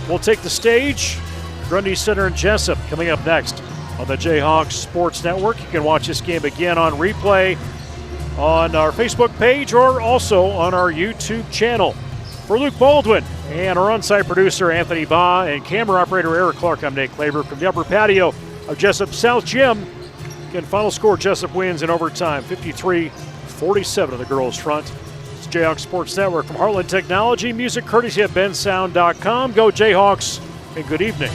will take the stage. Grundy Center and Jesup coming up next on the J-Hawks Sports Network. You can watch this game again on replay on our Facebook page or also on our YouTube channel. For Luke Baldwin and our on-site producer Anthony Baugh and camera operator Eric Clark, I'm Nate Klaber from the upper patio of Jesup South Gym. Again, final score, Jesup wins in overtime, 53-47 on the girls' front. It's Jayhawks Sports Network from Heartland Technology. Music courtesy of bensound.com. Go Jayhawks and good evening.